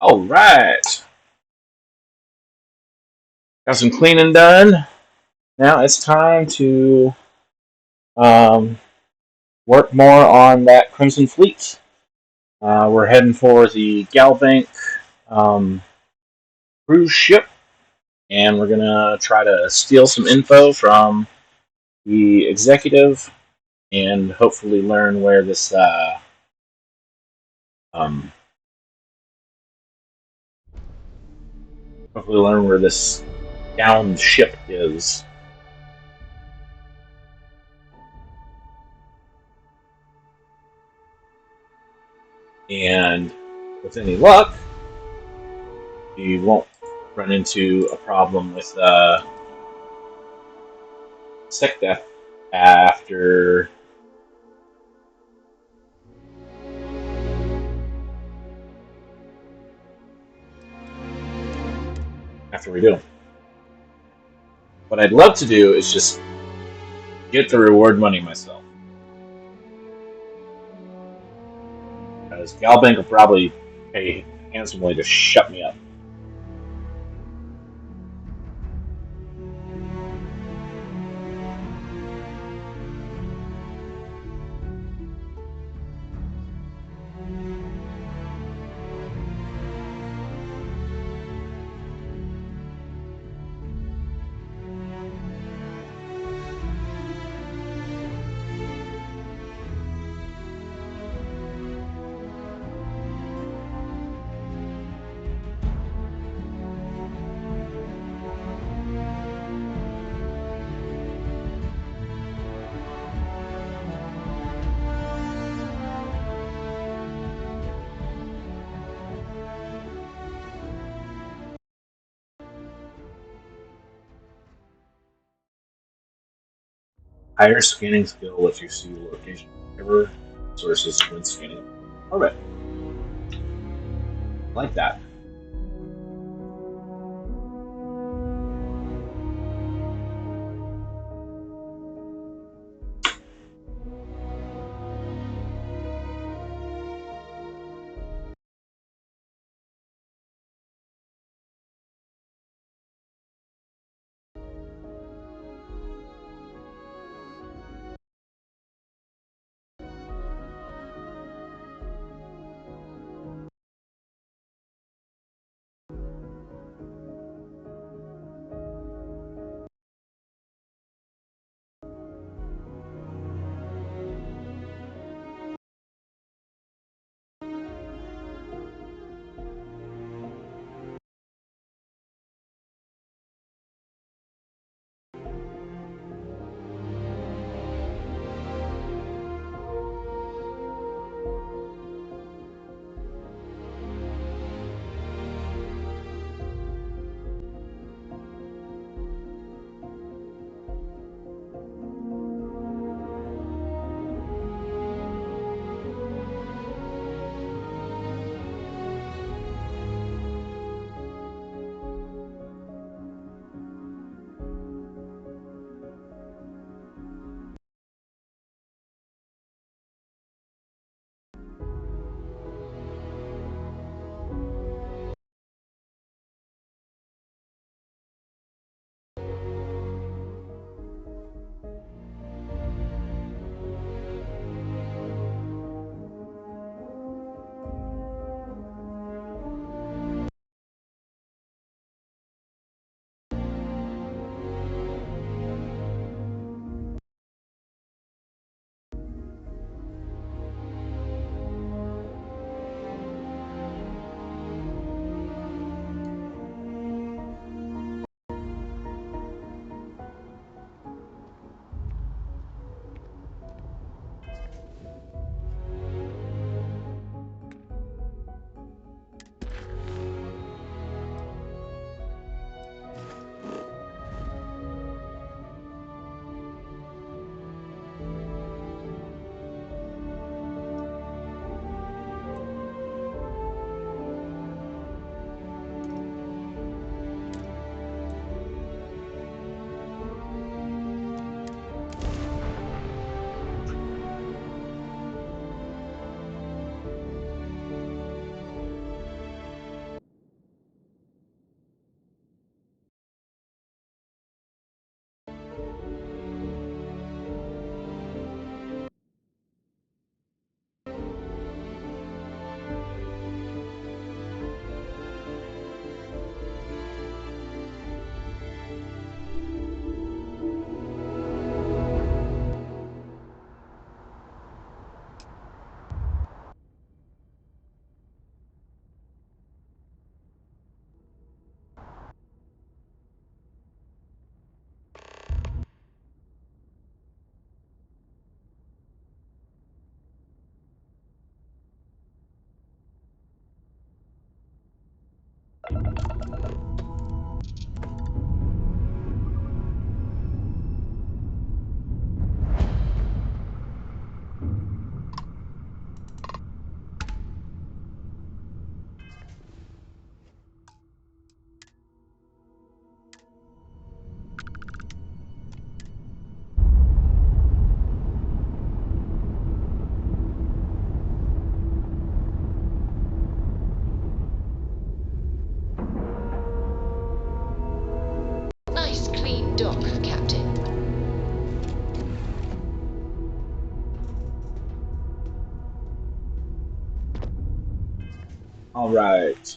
All right, got some cleaning done. Now it's time to um, work more on that Crimson Fleet. We're heading for the Galbank um, cruise ship, and we're gonna try to steal some info from the executive, and hopefully learn where this um, downed ship is. And with any luck, you won't run into a problem with sick death after we do. What I'd love to do is just get the reward money myself, because Galbank will probably pay handsomely to shut me up. Higher scanning skill lets you see the location of river sources when scanning. Alright, like that. Nice clean dock, Captain. All right.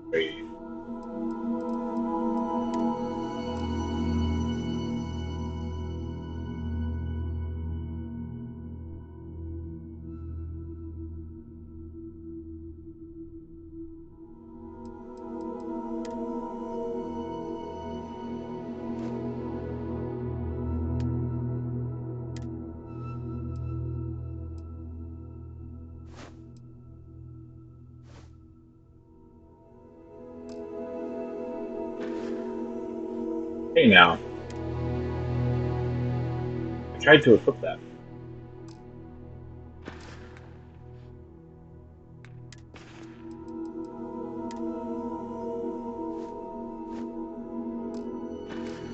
Great. Hey now, I tried to equip that.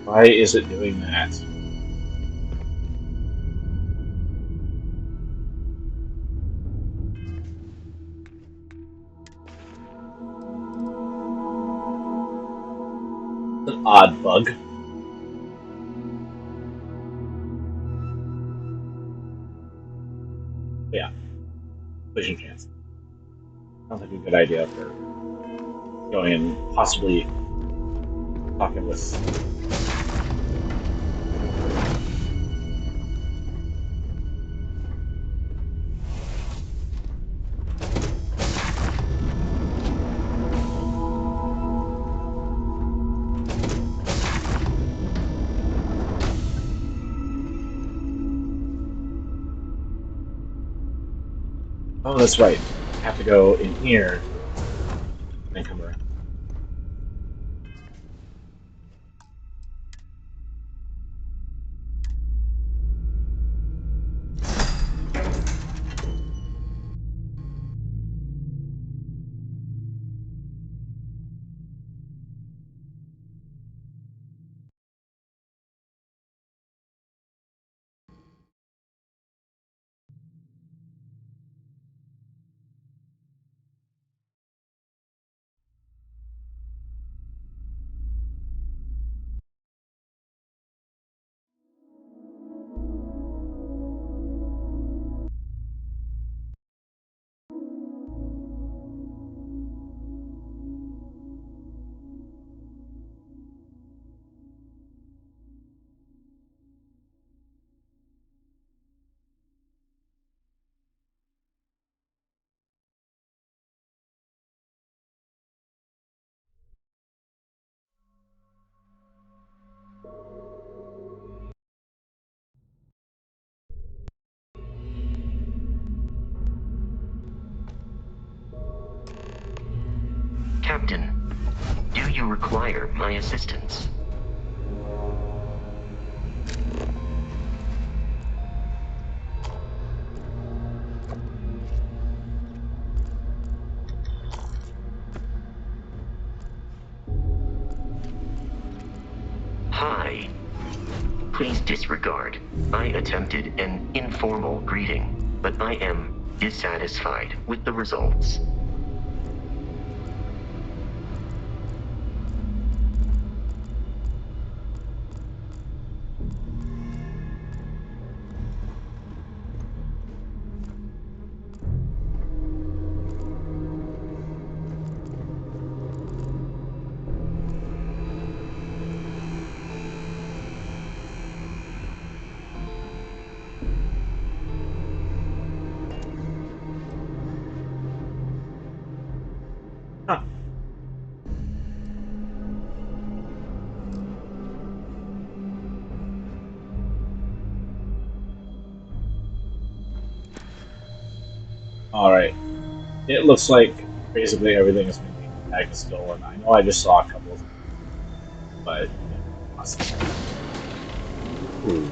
Why is it doing that? An odd bug. Yeah, vision chance. Sounds like a good idea for going and possibly talking with. Oh, that's right. I have to go in here and come around. Captain, do you require my assistance? Hi. Please disregard. I attempted an informal greeting, but I am dissatisfied with the results. Huh. All right. It looks like basically everything is moving. tag is stolen. I know I just saw a couple of them, but yeah, awesome. Ooh,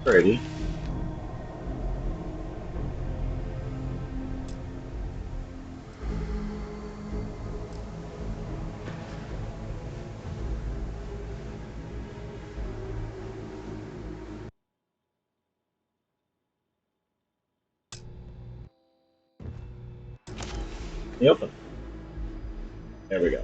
pretty. The open. There we go.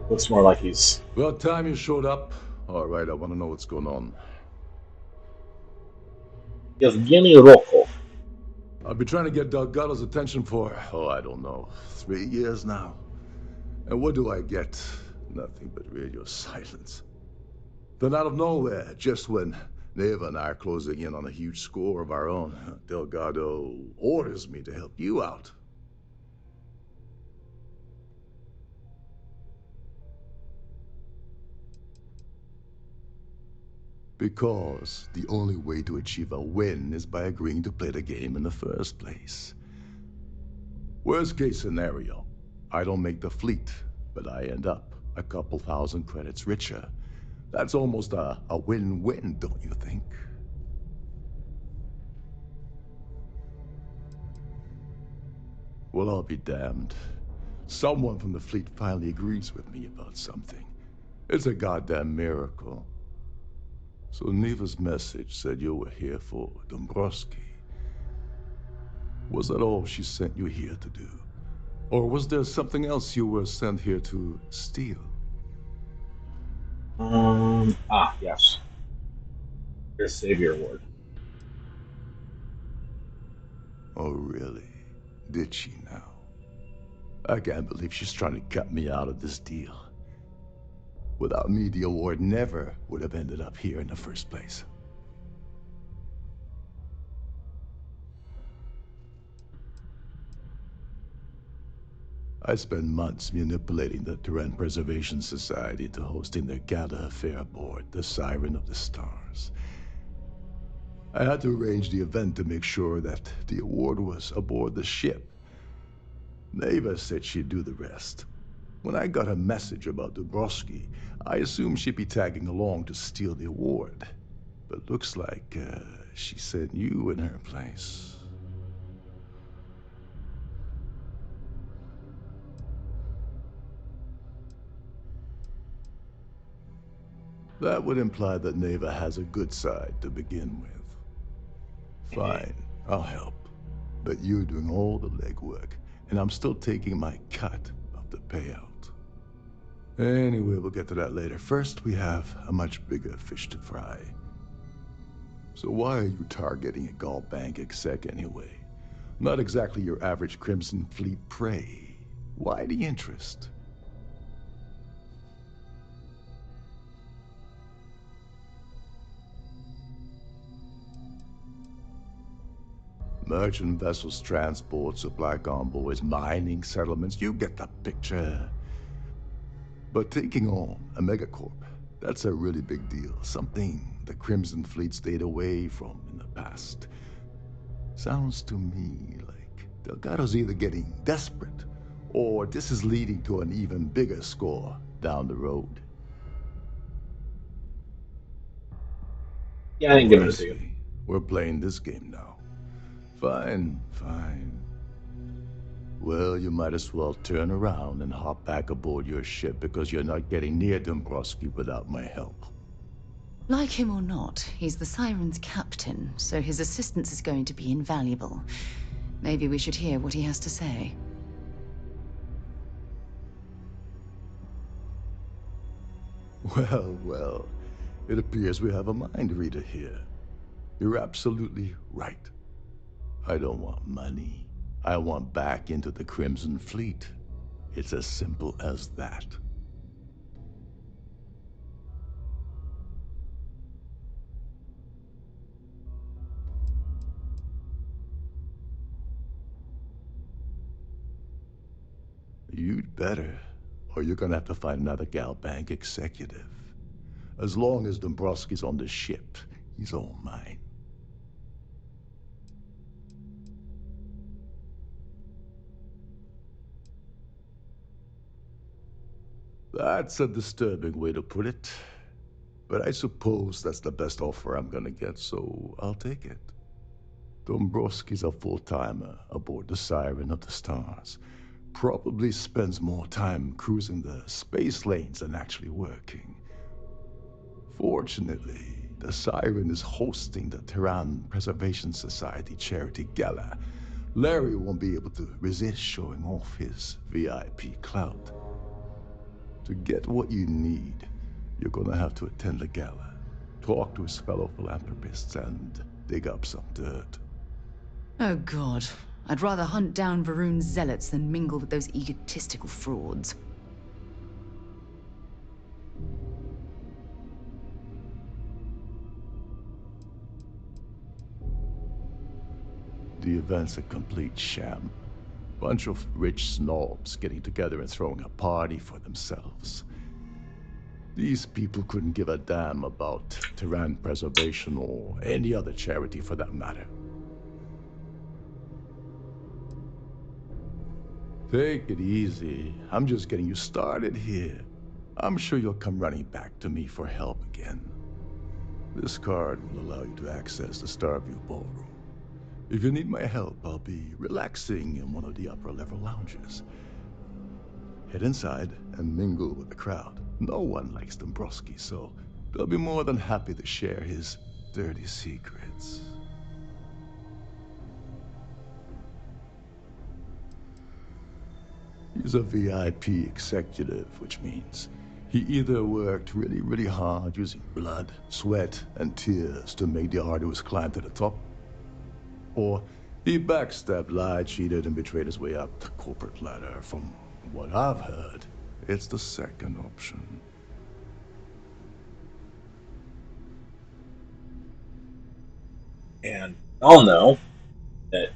Looks more like he's. About time you showed up. All right, I want to know what's going on. Evgeny Rokov. I've been trying to get Delgado's attention for, I don't know, 3 years now. And what do I get? Nothing but radio silence. Then out of nowhere, just when Neva and I are closing in on a huge score of our own, Delgado orders me to help you out. Because the only way to achieve a win is by agreeing to play the game in the first place. Worst case scenario, I don't make the fleet, but I end up a couple thousand credits richer. That's almost a win-win, don't you think? Well, I'll be damned. Someone from the fleet finally agrees with me about something. It's a goddamn miracle. So Neva's message said you were here for Dombrowski. Was that all she sent you here to do? Or was there something else you were sent here to steal? Yes. Your Savior Award. Oh, really? Did she now? I can't believe she's trying to cut me out of this deal. Without me, the award never would have ended up here in the first place. I spent months manipulating the Terran Preservation Society into hosting their gala affair aboard the Siren of the Stars. I had to arrange the event to make sure that the award was aboard the ship. Neva said she'd do the rest. When I got a message about Dubrovsky, I assumed she'd be tagging along to steal the award. But looks like she sent you in her place. That would imply that Neva has a good side to begin with. Fine, I'll help. But you're doing all the legwork, and I'm still taking my cut of the payout. Anyway, we'll get to that later. First, we have a much bigger fish to fry. So why are you targeting a Gall Bank exec anyway? Not exactly your average Crimson Fleet prey. Why the interest? Merchant vessels, transport, supply convoys, mining settlements, you get the picture. But taking on a megacorp, that's a really big deal. Something the Crimson Fleet stayed away from in the past. Sounds to me like Delgado's either getting desperate, or this is leading to an even bigger score down the road. Yeah, I didn't Oh, give I it to you. see. We're playing this game now. Fine, fine. Well, you might as well turn around and hop back aboard your ship because you're not getting near Dombrowski without my help. Like him or not, he's the Siren's captain, so his assistance is going to be invaluable. Maybe we should hear what he has to say. Well, well, it appears we have a mind reader here. You're absolutely right. I don't want money. I want back into the Crimson Fleet. It's as simple as that. You'd better, or you're gonna have to find another Gal Bank executive. As long as Dombrowski's on the ship, he's all mine. That's a disturbing way to put it. But I suppose that's the best offer I'm gonna get, so I'll take it. Dombrowski's a full-timer aboard the Siren of the Stars. Probably spends more time cruising the space lanes than actually working. Fortunately, the Siren is hosting the Terran Preservation Society charity gala. Larry won't be able to resist showing off his VIP clout. To get what you need, you're gonna have to attend the gala, talk to his fellow philanthropists, and dig up some dirt. Oh God. I'd rather hunt down Varun's zealots than mingle with those egotistical frauds. The event's a complete sham. Bunch of rich snobs getting together and throwing a party for themselves. These people couldn't give a damn about Terran preservation or any other charity for that matter. Take it easy. I'm just getting you started here. I'm sure you'll come running back to me for help again. This card will allow you to access the Starfield Ballroom. If you need my help, I'll be relaxing in one of the upper-level lounges. Head inside and mingle with the crowd. No one likes Dombrowski, so they'll be more than happy to share his dirty secrets. He's a VIP executive, which means he either worked really, really hard using blood, sweat, and tears to make the arduous climb to the top, or he backstabbed, lied, cheated, and betrayed his way up the corporate ladder. From what I've heard, it's the second option. And I'll know that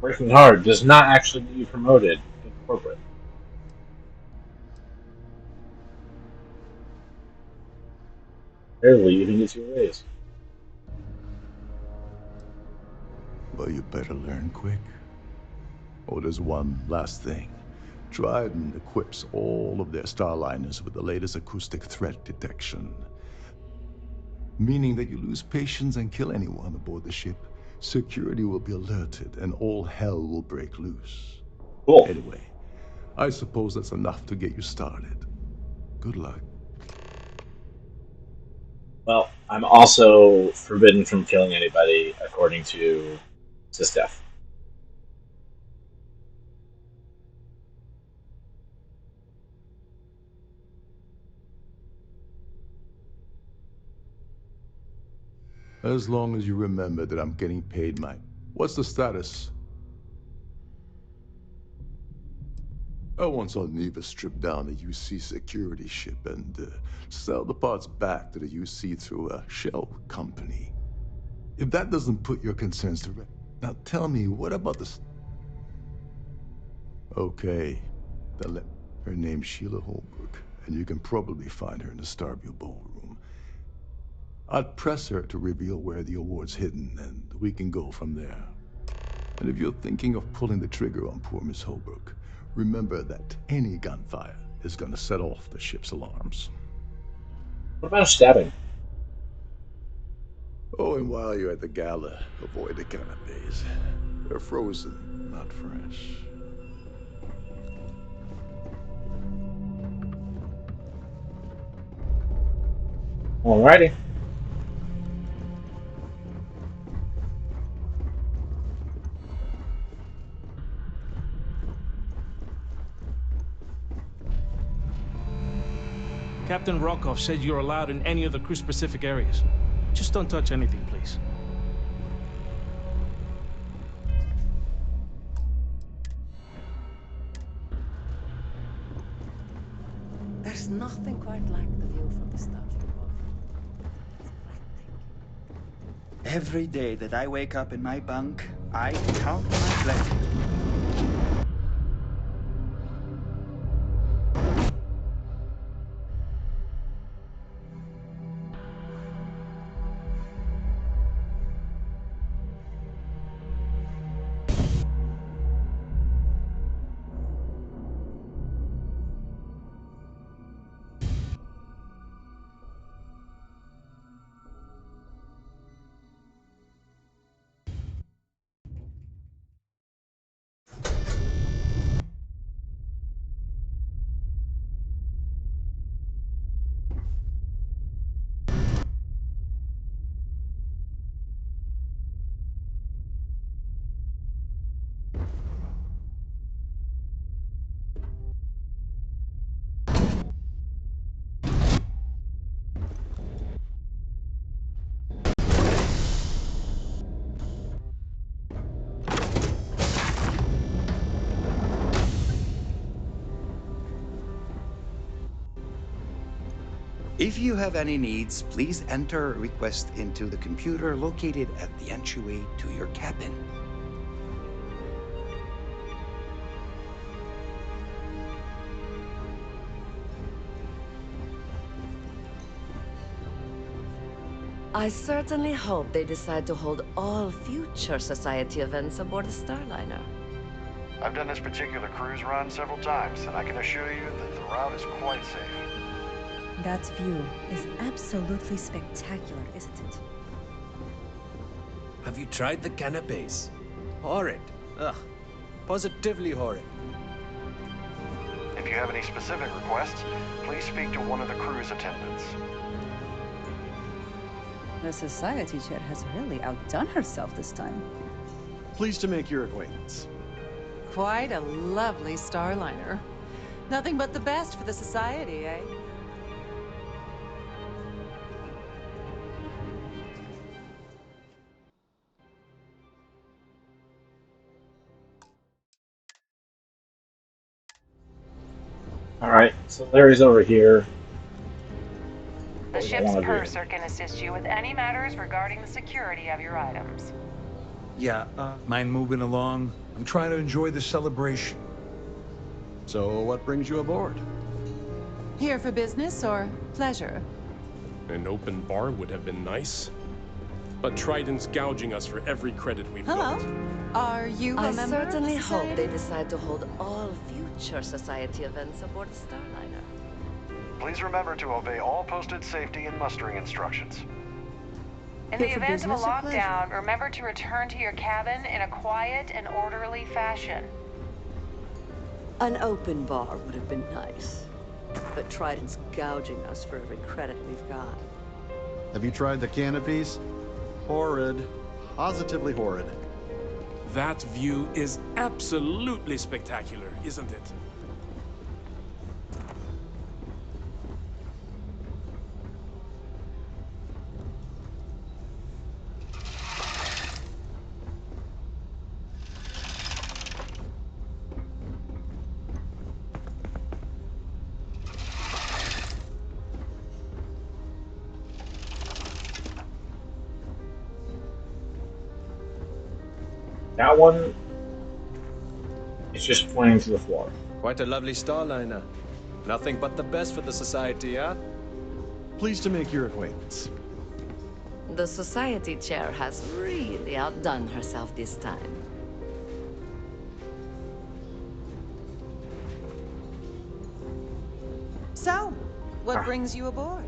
working hard does not actually get you promoted in corporate. Rarely even gets you a raise. Well, you better learn quick. Oh, there's one last thing. Dryden equips all of their starliners with the latest acoustic threat detection. Meaning that you lose patience and kill anyone aboard the ship, security will be alerted and all hell will break loose. Cool. Anyway, I suppose that's enough to get you started. Good luck. Well, I'm also forbidden from killing anybody according to Sistef. As long as you remember that I'm getting paid my... What's the status? I once saw Neva strip down a UC security ship and sell the parts back to the UC through a shell company. If that doesn't put your concerns to rest, now tell me, what about this? Okay, then let... Her name's Sheila Holbrook, and you can probably find her in the Starview Ballroom. I'd press her to reveal where the award's hidden, and we can go from there. And if you're thinking of pulling the trigger on poor Miss Holbrook, remember that any gunfire is gonna set off the ship's alarms. What about stabbing? Oh, and while you're at the gala, avoid the canapes. They're frozen, not fresh. Alrighty. Captain Rokov said you're allowed in any of the crew-specific areas. Just don't touch anything, please. There's nothing quite like the view from the Starfield Hall. It's breathtaking. Every day that I wake up in my bunk, I count my blessings. If you have any needs, please enter a request into the computer located at the entryway to your cabin. I certainly hope they decide to hold all future Society events aboard the Starliner. I've done this particular cruise run several times, and I can assure you that the route is quite safe. That view is absolutely spectacular, isn't it? Have you tried the canapes? Horrid. Ugh. Positively horrid. If you have any specific requests, please speak to one of the cruise attendants. The Society chair has really outdone herself this time. Pleased to make your acquaintance. Quite a lovely Starliner. Nothing but the best for the Society, eh? Alright, so Larry's over here. The ship's purser can assist you with any matters regarding the security of your items. Yeah, mind moving along? I'm trying to enjoy the celebration. So, what brings you aboard? Here for business or pleasure? An open bar would have been nice. But Trident's gouging us for every credit we've Hello? got. Are you a I member of the certainly hope Society? they decide to hold all future Society events aboard the Starliner. Please remember to obey all posted safety and mustering instructions. In the event of a lockdown, remember to return to your cabin in a quiet and orderly fashion. An open bar would have been nice, but Trident's gouging us for every credit we've got. Have you tried the canopies? Horrid. Positively horrid. That view is absolutely spectacular, isn't it? That one is just pointing to the floor. Quite a lovely Starliner. Nothing but the best for the Society, huh? Pleased to make your acquaintance. The Society chair has really outdone herself this time. So, what brings you aboard?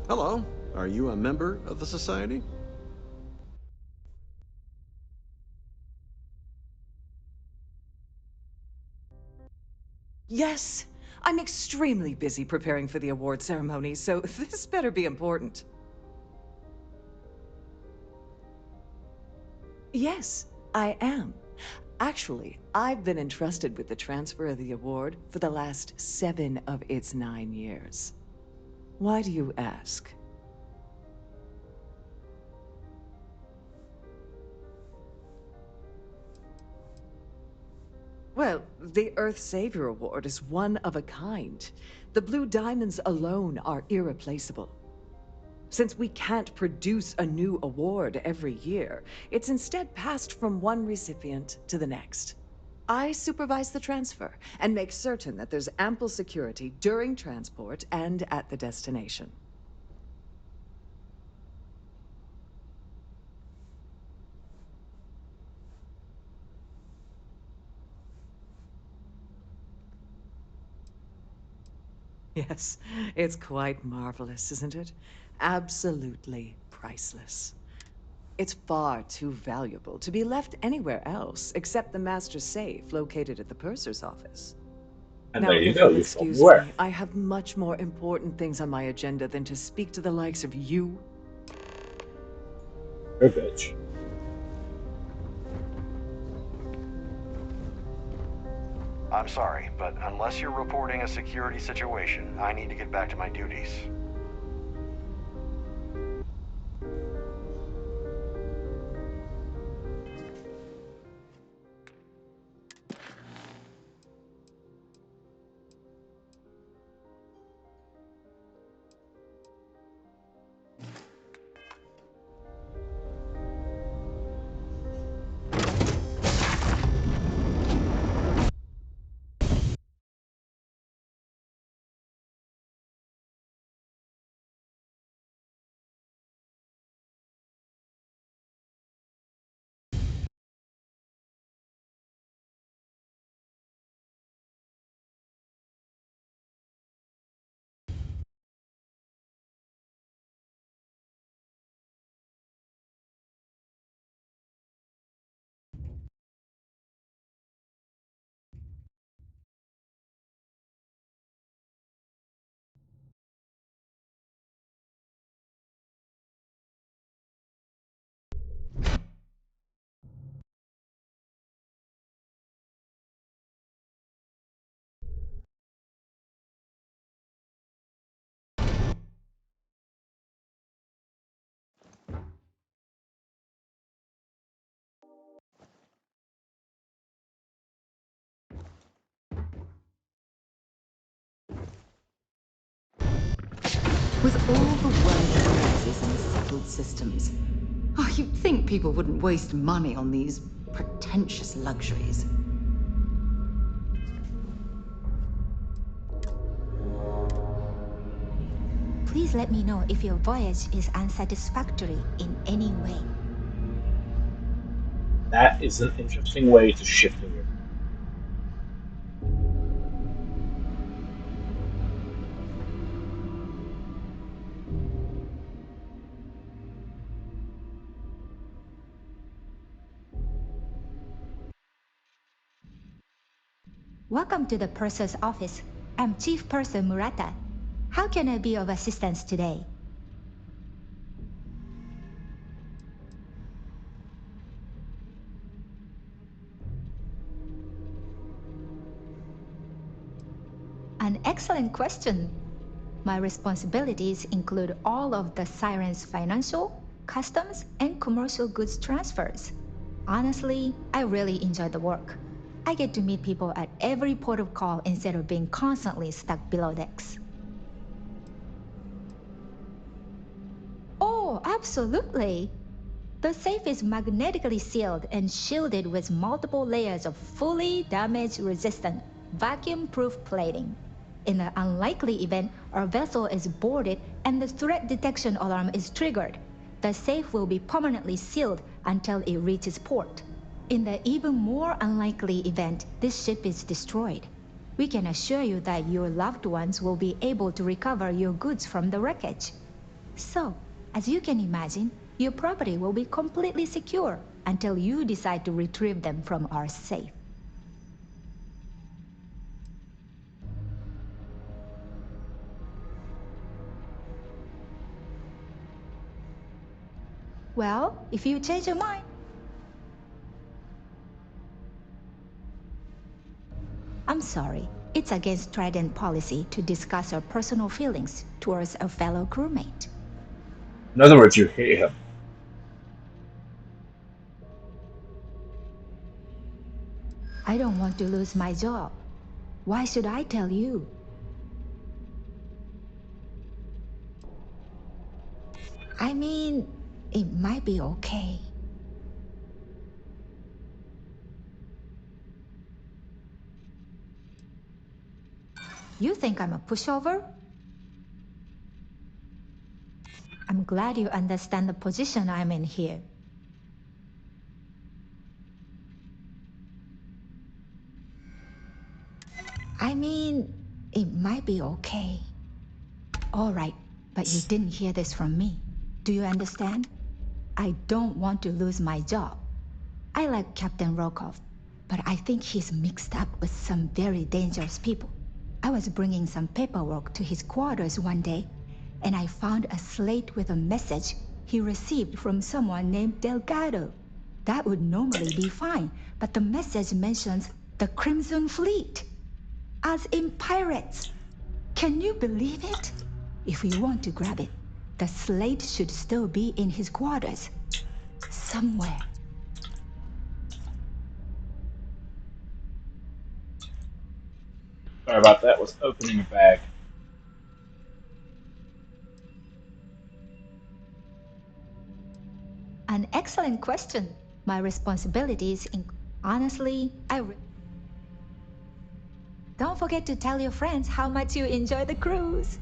Hello. Are you a member of the Society? Yes. I'm extremely busy preparing for the award ceremony, so this better be important. Yes, I am. Actually, I've been entrusted with the transfer of the award for the last 7 of its 9 years. Why do you ask? Well, the Earth Savior Award is one of a kind. The Blue Diamonds alone are irreplaceable. Since we can't produce a new award every year, it's instead passed from one recipient to the next. I supervise the transfer and make certain that there's ample security during transport and at the destination. Yes, it's quite marvelous, isn't it? Absolutely priceless. It's far too valuable to be left anywhere else except the master safe located at the purser's office. And Now, there you if go. you'll You told me excuse where. me, I have much more important things on my agenda than to speak to the likes of you. Good bitch. I'm sorry, but unless you're reporting a security situation, I need to get back to my duties. With all the world currencies and settled systems, you'd think people wouldn't waste money on these pretentious luxuries. Please let me know if your voyage is unsatisfactory in any way. That is an interesting way to shift in your. Welcome to the purser's office. I'm Chief Purser Murata. How can I be of assistance today? An excellent question. My responsibilities include all of the Siren's financial, customs, and commercial goods transfers. Honestly, I really enjoy the work. I get to meet people at every port of call instead of being constantly stuck below decks. Oh, absolutely. The safe is magnetically sealed and shielded with multiple layers of fully damage-resistant, vacuum-proof plating. In the unlikely event our vessel is boarded and the threat detection alarm is triggered, the safe will be permanently sealed until it reaches port. In the even more unlikely event this ship is destroyed, we can assure you that your loved ones will be able to recover your goods from the wreckage. So, as you can imagine, your property will be completely secure until you decide to retrieve them from our safe. Well, if you change your mind. I'm sorry. It's against Trident policy to discuss our personal feelings towards a fellow crewmate. In other words, you hate him. I don't want to lose my job. Why should I tell you? I mean, it might be okay. You think I'm a pushover? I'm glad you understand the position I'm in here. I mean, it might be okay. All right, but you didn't hear this from me. Do you understand? I don't want to lose my job. I like Captain Rokov, but I think he's mixed up with some very dangerous people. I was bringing some paperwork to his quarters one day, and I found a slate with a message he received from someone named Delgado. That would normally be fine, but the message mentions the Crimson Fleet, as in pirates. Can you believe it? If we want to grab it, the slate should still be in his quarters. Somewhere. Sorry about that. Was opening a bag. An excellent question. My responsibilities honestly, don't forget to tell your friends how much you enjoy the cruise.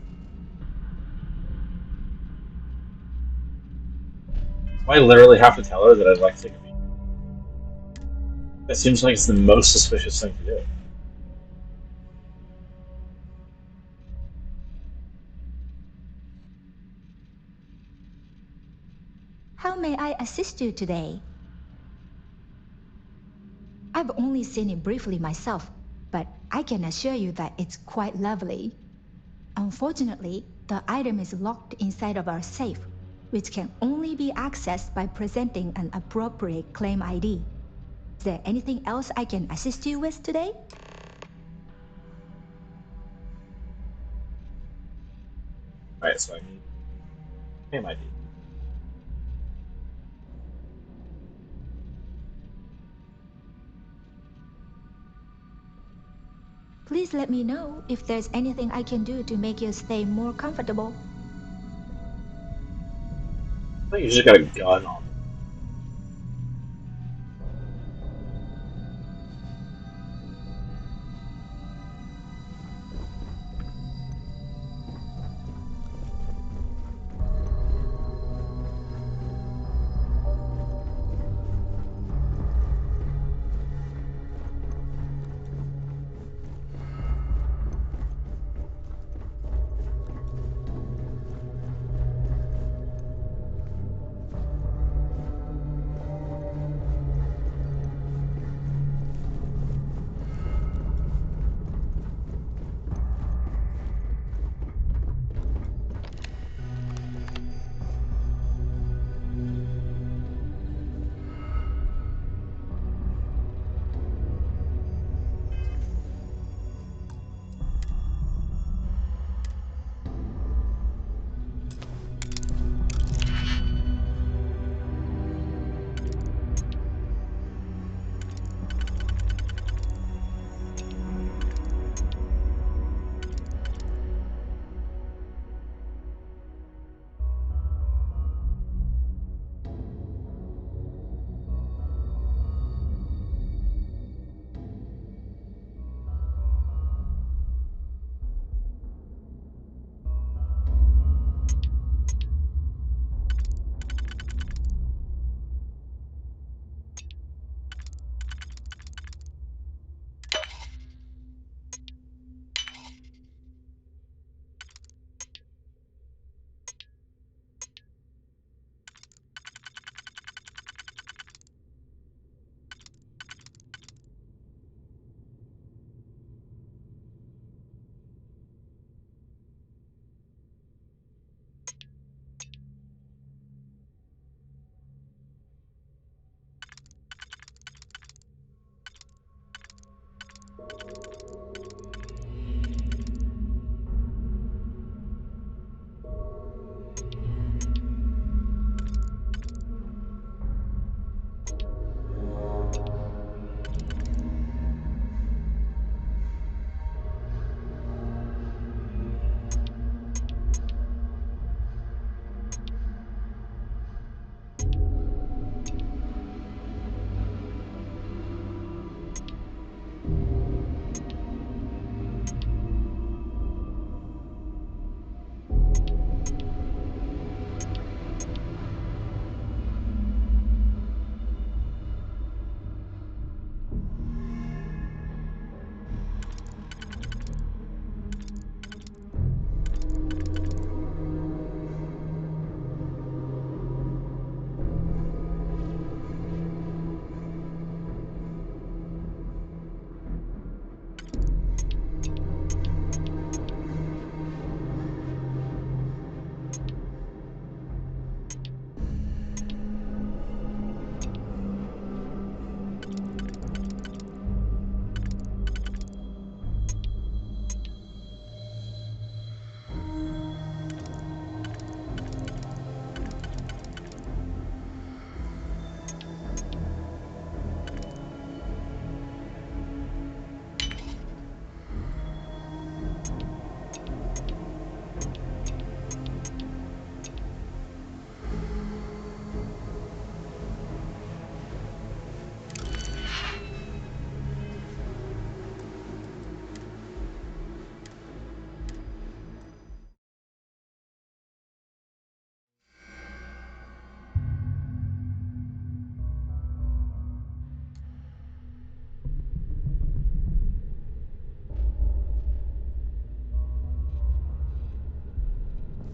I literally have to tell her that I'd like to take a beat. That seems like it's the most suspicious thing to do. How may I assist you today? I've only seen it briefly myself, but I can assure you that it's quite lovely. Unfortunately, the item is locked inside of our safe, which can only be accessed by presenting an appropriate claim ID. Is there anything else I can assist you with today? Alright, so I need claim ID. Please let me know if there's anything I can do to make your stay more comfortable. I think you just got a gun on.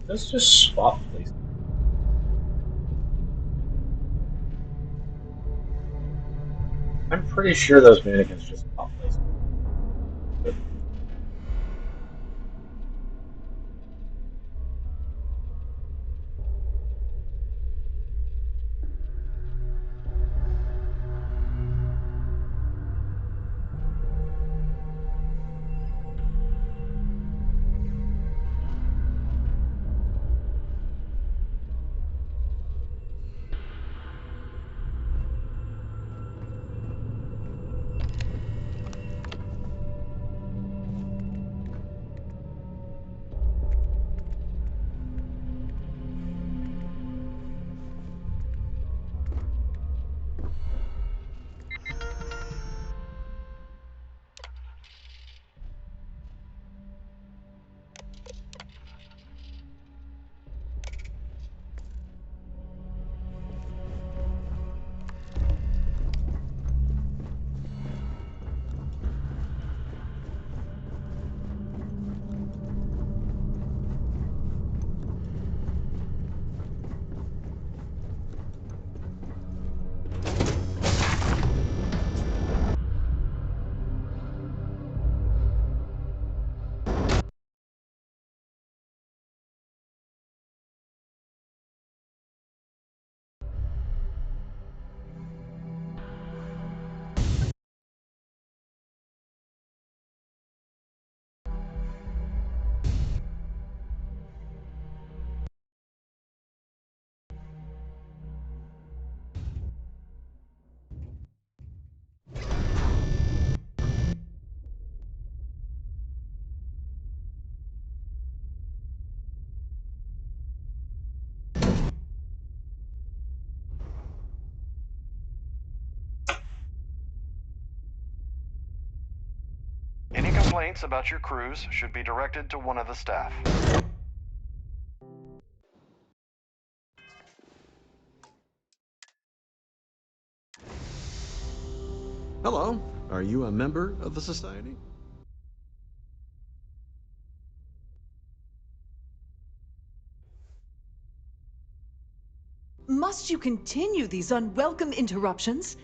Let's just swap places. I'm pretty sure those mannequins just swap places. Any complaints about your cruise should be directed to one of the staff. Hello. Are you a member of the Society? Must you continue these unwelcome interruptions?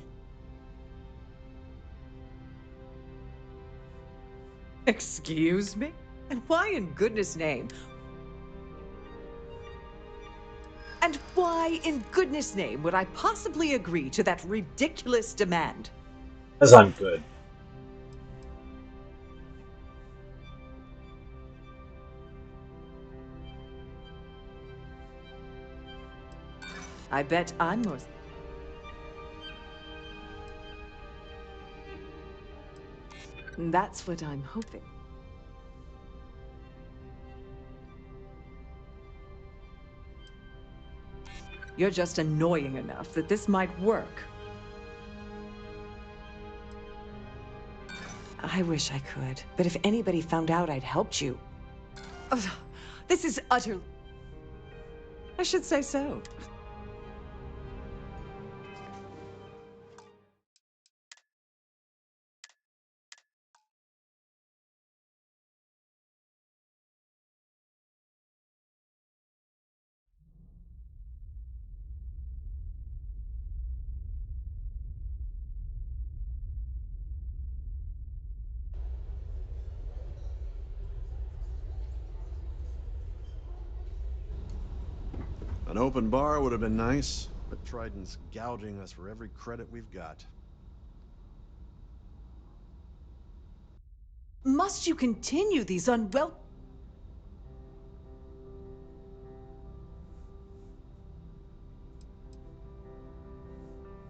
Excuse me? And why in goodness name? And why in goodness name would I possibly agree to that ridiculous demand? Because I'm good. I bet I'm more... That's what I'm hoping. You're just annoying enough that this might work. I wish I could, but if anybody found out I'd helped you... Ugh, this is utter... I should say so. An open bar would have been nice, but Trident's gouging us for every credit we've got. Must you continue these unwel...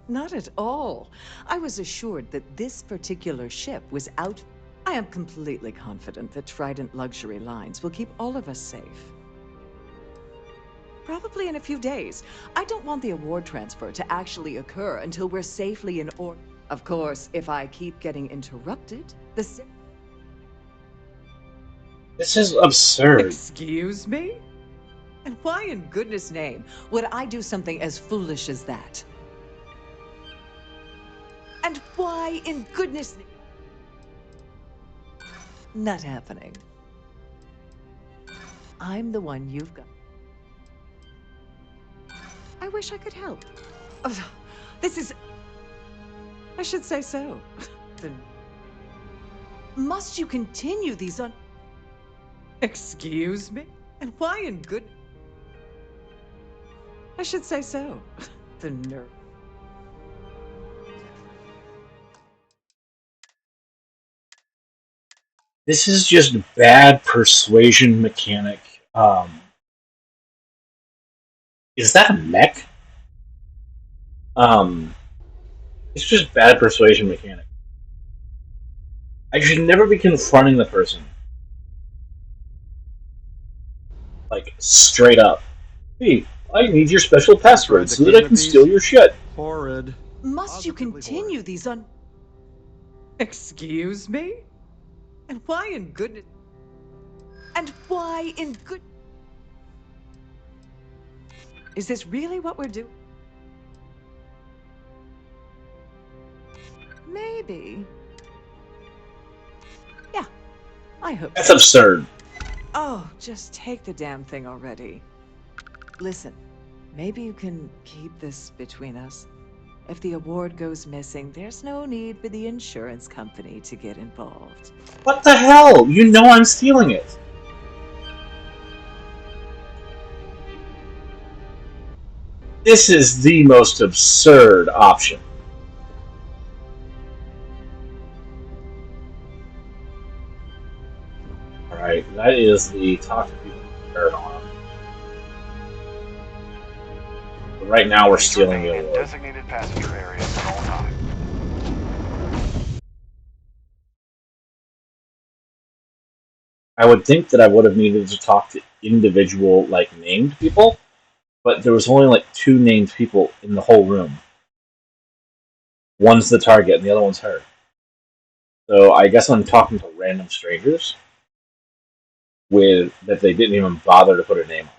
Not at all. I was assured that this particular ship was out... I am completely confident that Trident Luxury Lines will keep all of us safe. Probably in a few days. I don't want the award transfer to actually occur until we're safely in order. Of course, if I keep getting interrupted, the... This is absurd. Excuse me? And why in goodness name would I do something as foolish as that? And why in goodness name? Not happening. I'm the one you've got. I wish I could help. Oh, this is... I should say so. Then... Must you continue these on... Excuse me? And why in good... I should say so. The nerve. This is just bad persuasion mechanic. Is that a mech? It's just bad persuasion mechanic. I should never be confronting the person. Like, straight up. Hey, I need your special password so that I can steal your shit. Horrid. Must you continue these on... Excuse me? And why in goodness... And why in good... Is this really what we're doing? Maybe. Yeah, I hope That's so. absurd. Oh, just take the damn thing already. Listen, maybe you can keep this between us. If the award goes missing, there's no need for the insurance company to get involved. What the hell? You know I'm stealing it. This is the most absurd option. Alright, that is the talk to people paradigm. But right now we're stealing the award. Designated passenger areas at all times. I would think that I would have needed to talk to individual, like, named people, but there was only, like, 2 named people in the whole room. One's the target and the other one's her. So I guess I'm talking to random strangers with that they didn't even bother to put a name on.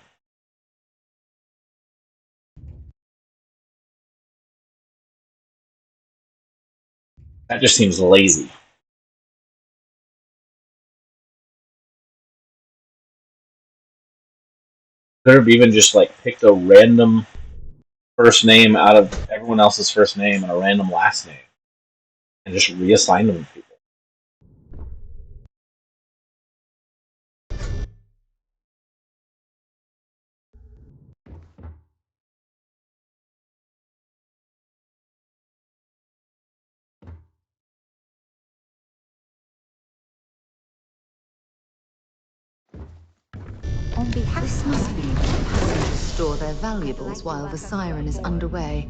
That just seems lazy. Could have even just like picked a random first name out of everyone else's first name and a random last name and just reassigned them to people. This must be where passengers store their valuables while the siren is underway.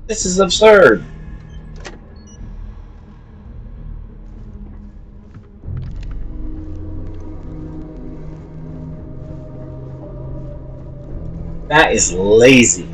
This is absurd. That is lazy.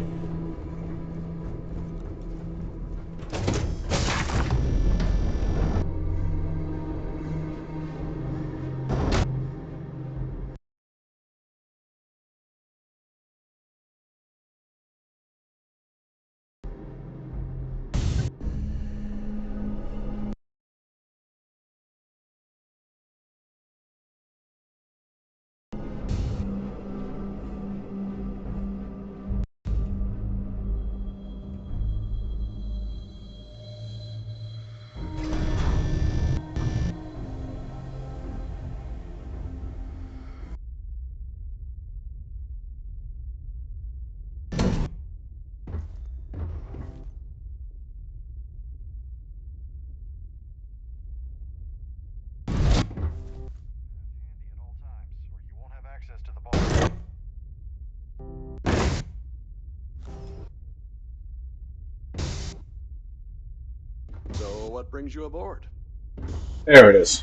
So what brings you aboard? There it is.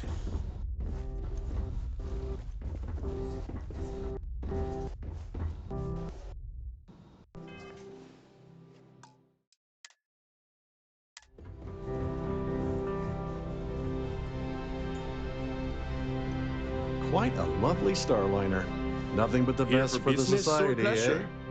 Quite a lovely starliner. Nothing but the Here best for for the business or society, pleasure? eh?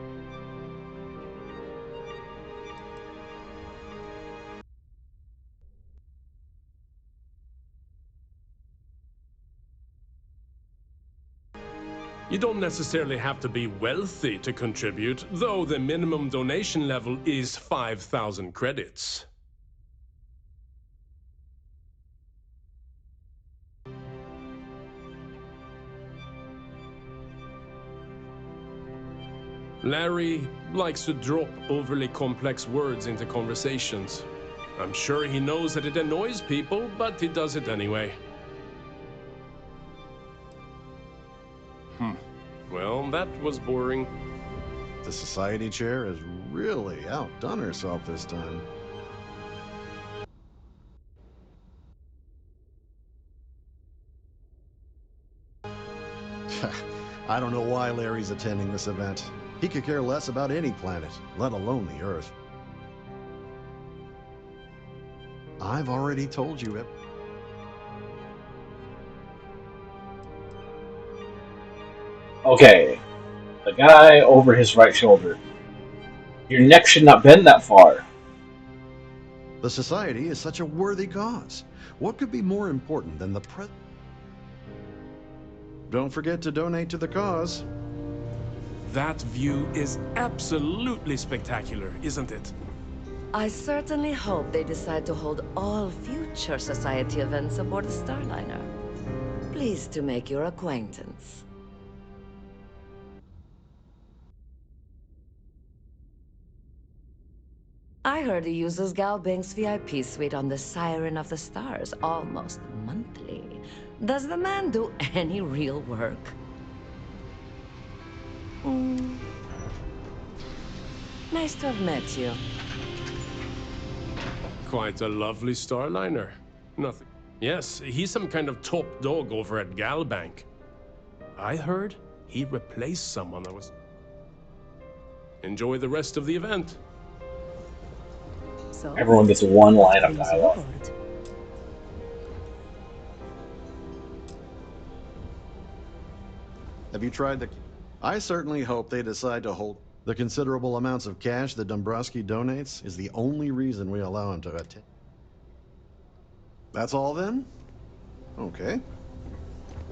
You don't necessarily have to be wealthy to contribute, though the minimum donation level is 5,000 credits. Larry likes to drop overly complex words into conversations. I'm sure he knows that it annoys people, but he does it anyway. Well, that was boring. The society chair has really outdone herself this time. I don't know why Larry's attending this event. He could care less about any planet, let alone the Earth. I've already told you it. Okay, the guy over his right shoulder. Your neck should not bend that far. The society is such a worthy cause. What could be more important than the Don't forget to donate to the cause. That view is absolutely spectacular, isn't it? I certainly hope they decide to hold all future society events aboard the Starliner. Pleased to make your acquaintance. I heard he uses Gal Banks' VIP suite on the Siren of the Stars almost monthly. Does the man do any real work? Nice to have met you. Quite a lovely starliner. Nothing. Yes, he's some kind of top dog over at Galbank. I heard he replaced someone that was... Enjoy the rest of the event. So, Everyone gets one what line of brings you dialogue. aboard? Have you tried the... I certainly hope they decide to hold... The considerable amounts of cash that Dombrowski donates is the only reason we allow him to attend. That's all then? Okay.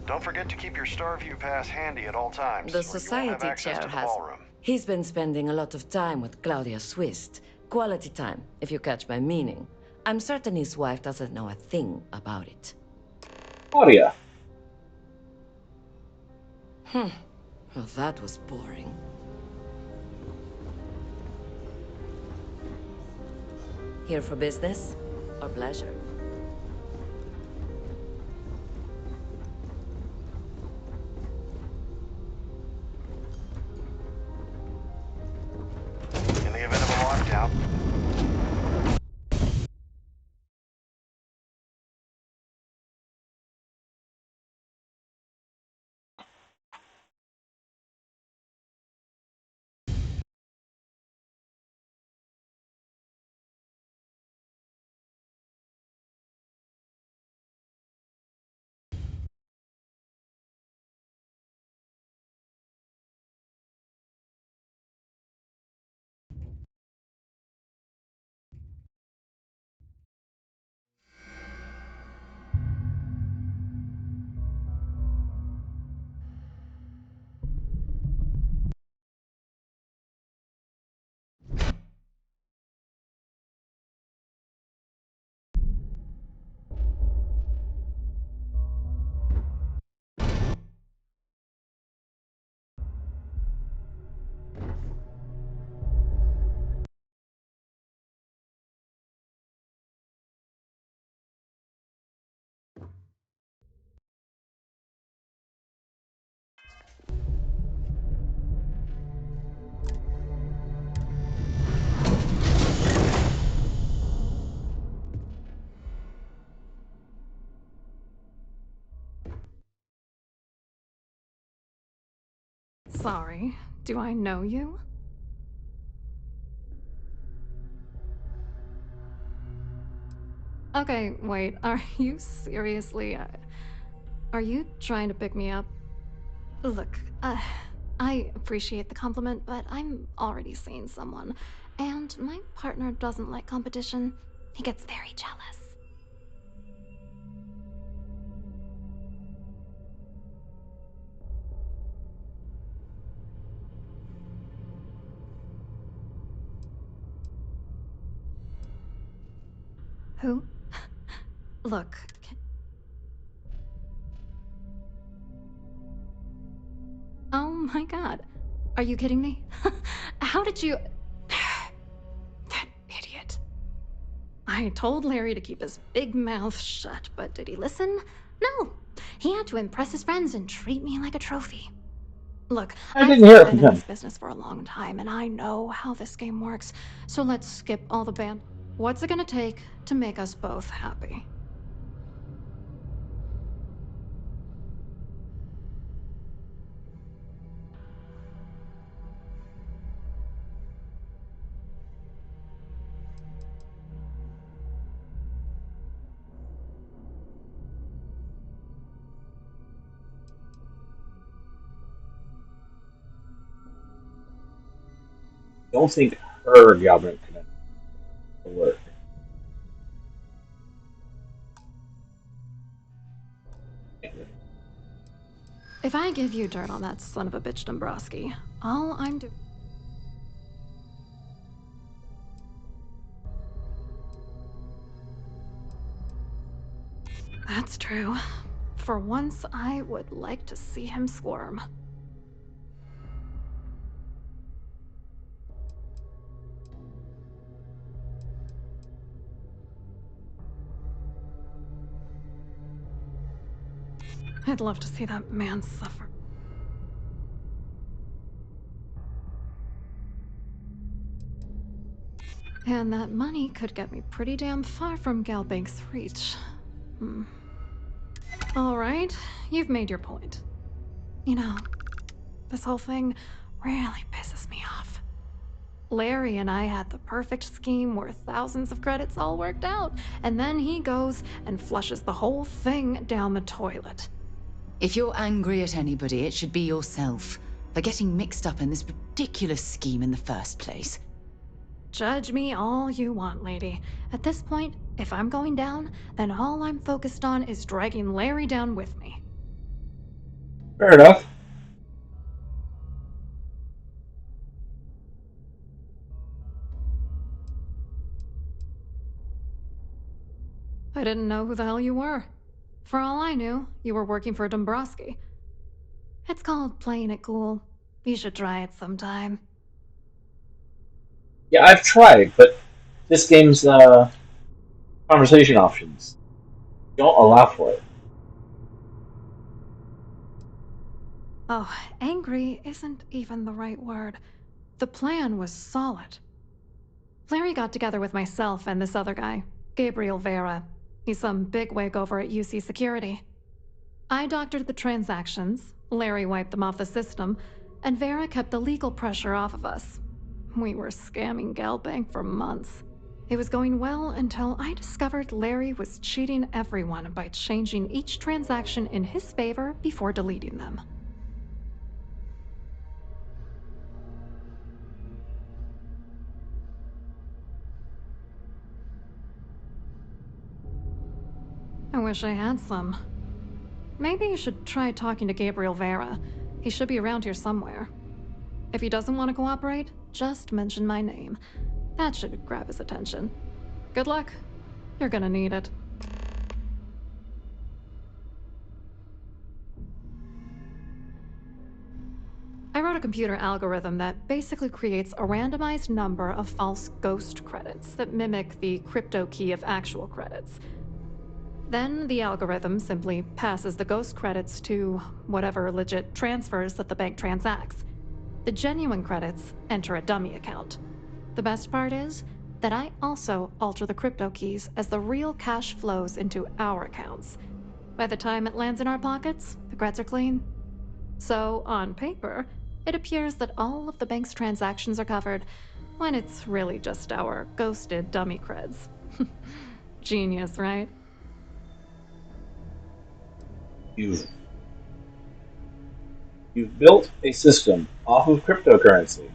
Don't forget to keep your Starview pass handy at all times, The or you won't have society access chair to the has... ballroom. He's been spending a lot of time with Claudia Swist. Quality time, if you catch my meaning. I'm certain his wife doesn't know a thing about it. Claudia. Well, that was boring. Here for business or pleasure? In the event of a lockdown, Sorry, do I know you? Okay, wait, are you seriously... are you trying to pick me up? Look, I appreciate the compliment, but I'm already seeing someone. And my partner doesn't like competition. He gets very jealous. Who? Look. Oh my god. Are you kidding me? How did you... That idiot. I told Larry to keep his big mouth shut, but did he listen? No. He had to impress his friends and treat me like a trophy. Look, I I've didn't hear it been from in him. this business for a long time, and I know how this game works. So let's skip all the band. What's it gonna take to make us both happy? Don't think her government connection will work. If I give you dirt on that son of a bitch Dombrowski, all I'm doing... That's true. For once, I would like to see him squirm. I'd love to see that man suffer. And that money could get me pretty damn far from Galbank's reach. All right, you've made your point. You know, this whole thing really pisses me off. Larry and I had the perfect scheme where thousands of credits all worked out, and then he goes and flushes the whole thing down the toilet. If you're angry at anybody, it should be yourself for getting mixed up in this ridiculous scheme in the first place. Judge me all you want, lady. At this point, if I'm going down, then all I'm focused on is dragging Larry down with me. Fair enough. I didn't know who the hell you were. For all I knew, you were working for Dombrowski. It's called playing it cool. You should try it sometime. Yeah, I've tried, but this game's conversation options don't allow for it. Oh, angry isn't even the right word. The plan was solid. Larry got together with myself and this other guy, Gabriel Vera. He's some bigwig over at UC Security. I doctored the transactions, Larry wiped them off the system, and Vera kept the legal pressure off of us. We were scamming Galbank for months. It was going well until I discovered Larry was cheating everyone by changing each transaction in his favor before deleting them. I wish I had some. Maybe you should try talking to Gabriel Vera. He should be around here somewhere. If he doesn't want to cooperate, just mention my name. That should grab his attention. Good luck. You're gonna need it. I wrote a computer algorithm that basically creates a randomized number of false ghost credits that mimic the crypto key of actual credits. Then the algorithm simply passes the ghost credits to whatever legit transfers that the bank transacts. The genuine credits enter a dummy account. The best part is that I also alter the crypto keys as the real cash flows into our accounts. By the time it lands in our pockets, the creds are clean. So, on paper, It appears that all of the bank's transactions are covered, when it's really just our ghosted dummy creds. Genius, right? You've built a system off of cryptocurrency.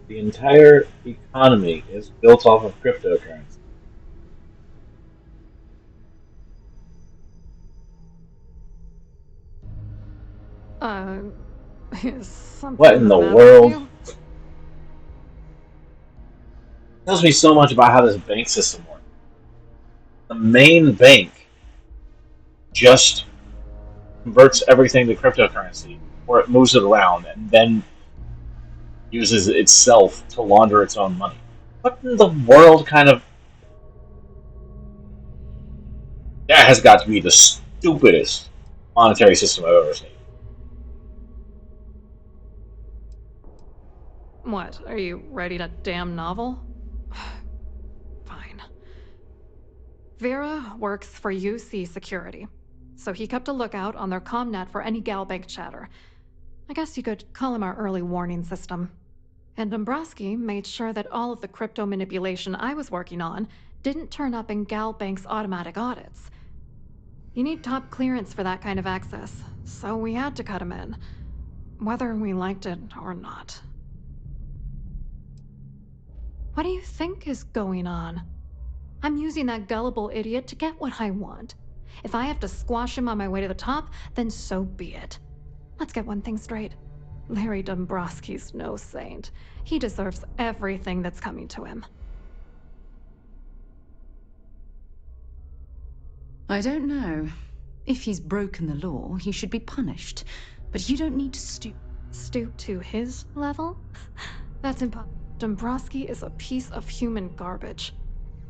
The entire economy is built off of cryptocurrency. Is something What in the the matter with world? you? Tells me so much about how this bank system works. The main bank just converts everything to cryptocurrency, or it moves it around and then uses it itself to launder its own money. What in the world kind of... That has got to be the stupidest monetary system I've ever seen. What, are you writing a damn novel? Fine. Vera works for UC Security, so he kept a lookout on their comnet for any Galbank chatter. I guess you could call him our early warning system. And Dombrowski made sure that all of the crypto manipulation I was working on didn't turn up in Galbank's automatic audits. You need top clearance for that kind of access, so we had to cut him in, whether we liked it or not. What do you think is going on? I'm using that gullible idiot to get what I want. If I have to squash him on my way to the top, then so be it. Let's get one thing straight. Larry Dombrowski's no saint. He deserves everything that's coming to him. I don't know. If he's broken the law, he should be punished. But you don't need to stoop. Stoop to his level? That's impossible. Dombrowski is a piece of human garbage.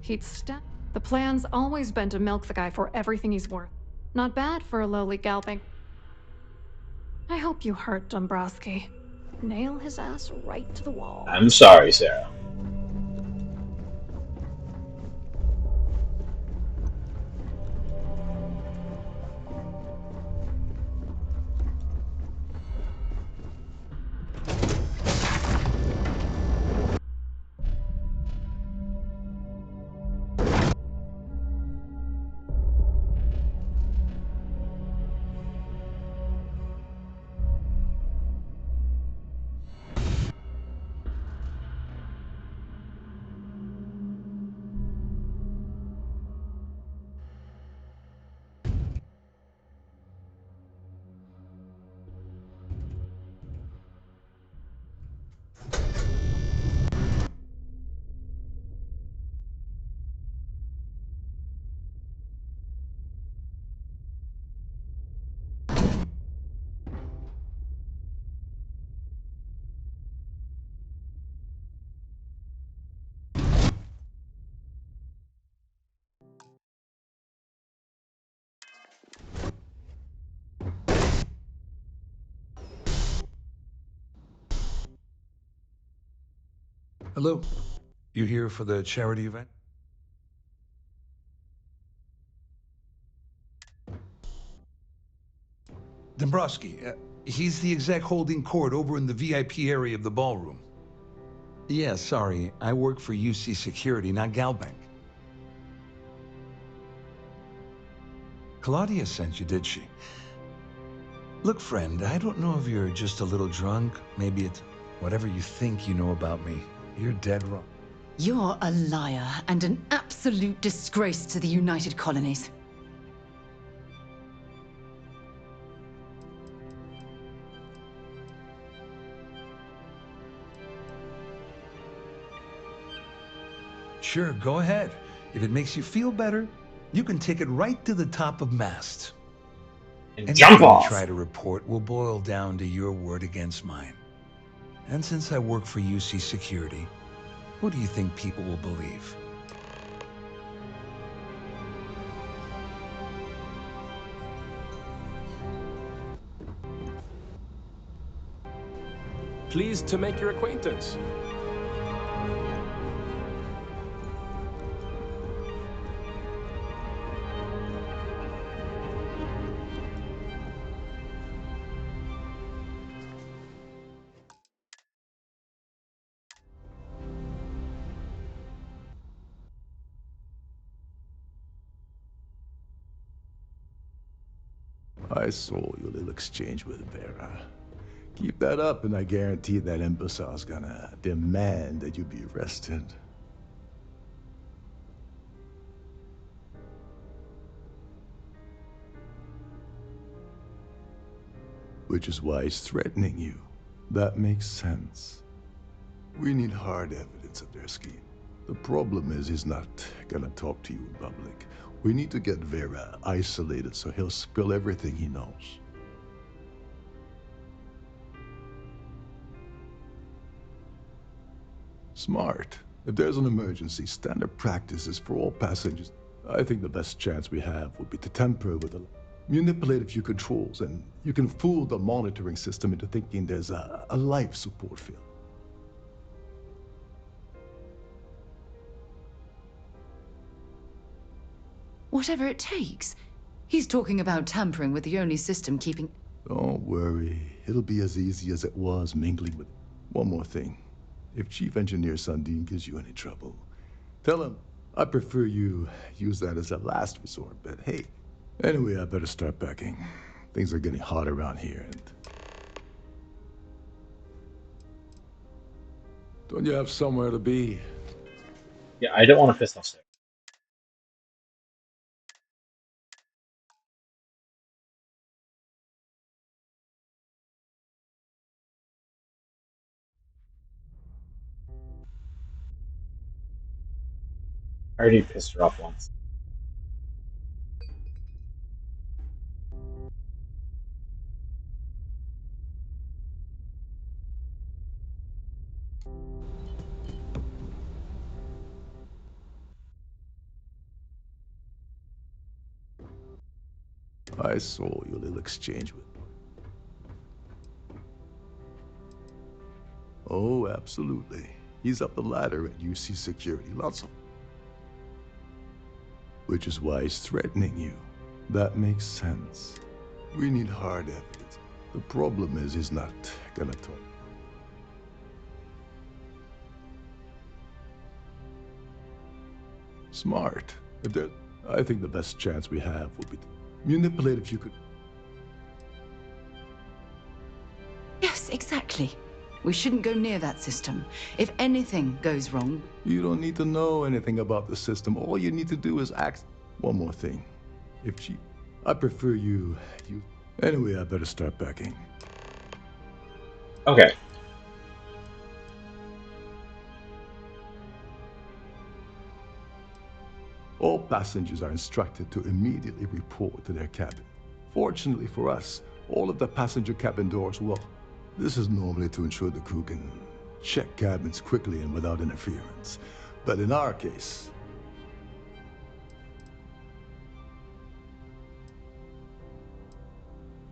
He'd step. The plan's always been to milk the guy for everything he's worth. Not bad for a lowly Galbank. I hope you hurt Dombrowski. Nail his ass right to the wall. I'm sorry, Sarah. Hello. You here for the charity event? Dombrowski, he's the exec holding court over in the VIP area of the ballroom. Yeah, sorry. I work for UC Security, not Galbank. Claudia sent you, did she? Look, friend, I don't know if you're just a little drunk. Maybe it's whatever you think you know about me. You're dead wrong. You're a liar and an absolute disgrace to the United Colonies. Sure, go ahead. If it makes you feel better, you can take it right to the top of mast. And jump off! You try to report will boil down to your word against mine. And since I work for UC Security, who do you think people will believe? Pleased to make your acquaintance. I saw your little exchange with Vera. Keep that up, and I guarantee that imbecile's gonna demand that you be arrested. Which is why he's threatening you. That makes sense. We need hard evidence of their scheme. The problem is he's not gonna talk to you in public. We need to get Vera isolated so he'll spill everything he knows. Smart. If there's an emergency, standard practice is for all passengers. I think the best chance we have would be to tamper with manipulate a few controls, and you can fool the monitoring system into thinking there's a life support field. Whatever it takes. He's talking about tampering with the only system keeping... Don't worry. It'll be as easy as it was mingling with... One more thing. If Chief Engineer Sundin gives you any trouble, tell him I prefer you use that as a last resort, but hey. Anyway, I better start packing. Things are getting hot around here, and... Don't you have somewhere to be? Yeah, I don't want to piss off Sarah. I already pissed her off once. I saw your little exchange with... Oh, absolutely. He's up the ladder at UC Security. Lots of... Which is why he's threatening you. That makes sense. We need hard evidence. The problem is he's not gonna talk. Smart. If there... I think the best chance we have would be to manipulate if you could... Yes, exactly. We shouldn't go near that system. If anything goes wrong... You don't need to know anything about the system. All you need to do is act... One more thing. If she... I prefer you... Anyway, I better start packing. Okay. All passengers are instructed to immediately report to their cabin. Fortunately for us, all of the passenger cabin doors will... This is normally to ensure the crew can check cabins quickly and without interference. But in our case...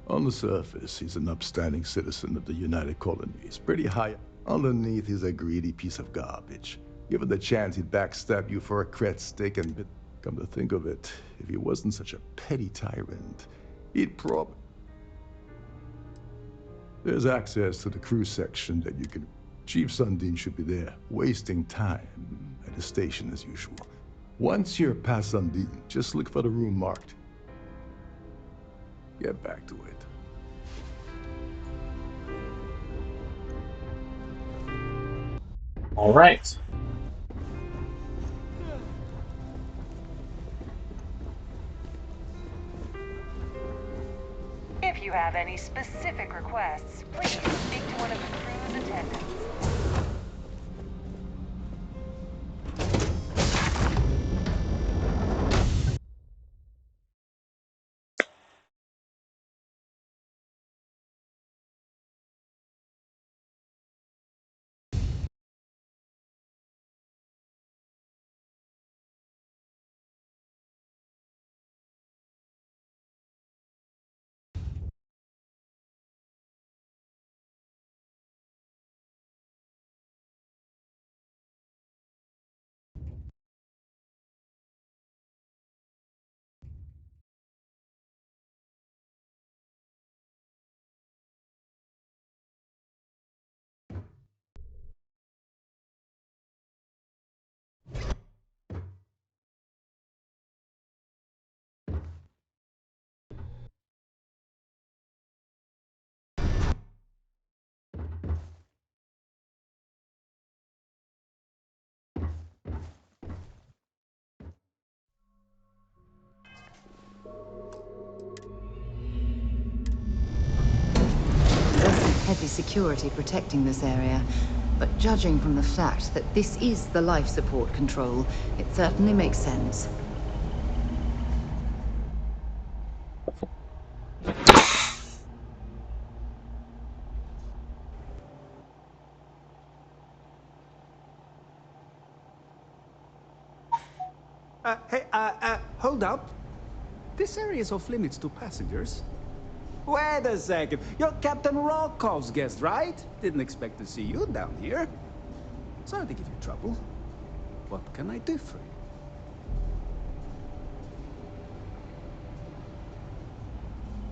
On the surface, he's an upstanding citizen of the United Colonies. Pretty high. Underneath, he's a greedy piece of garbage. Given the chance, he'd backstab you for a cret steak and... Come to think of it, if he wasn't such a petty tyrant, he'd probably... There's access to the crew section that you can... Chief Sundin should be there, wasting time at the station as usual. Once you're past Sundin, just look for the room marked. Get back to it. All right. If you have any specific requests, please speak to one of the crew's attendants. be security protecting this area, but judging from the fact that this is the life support control, it certainly makes sense. Hey, hold up. This area is off limits to passengers. Wait a second. You're Captain Rokov's guest, right? Didn't expect to see you down here. Sorry to give you trouble. What can I do for you?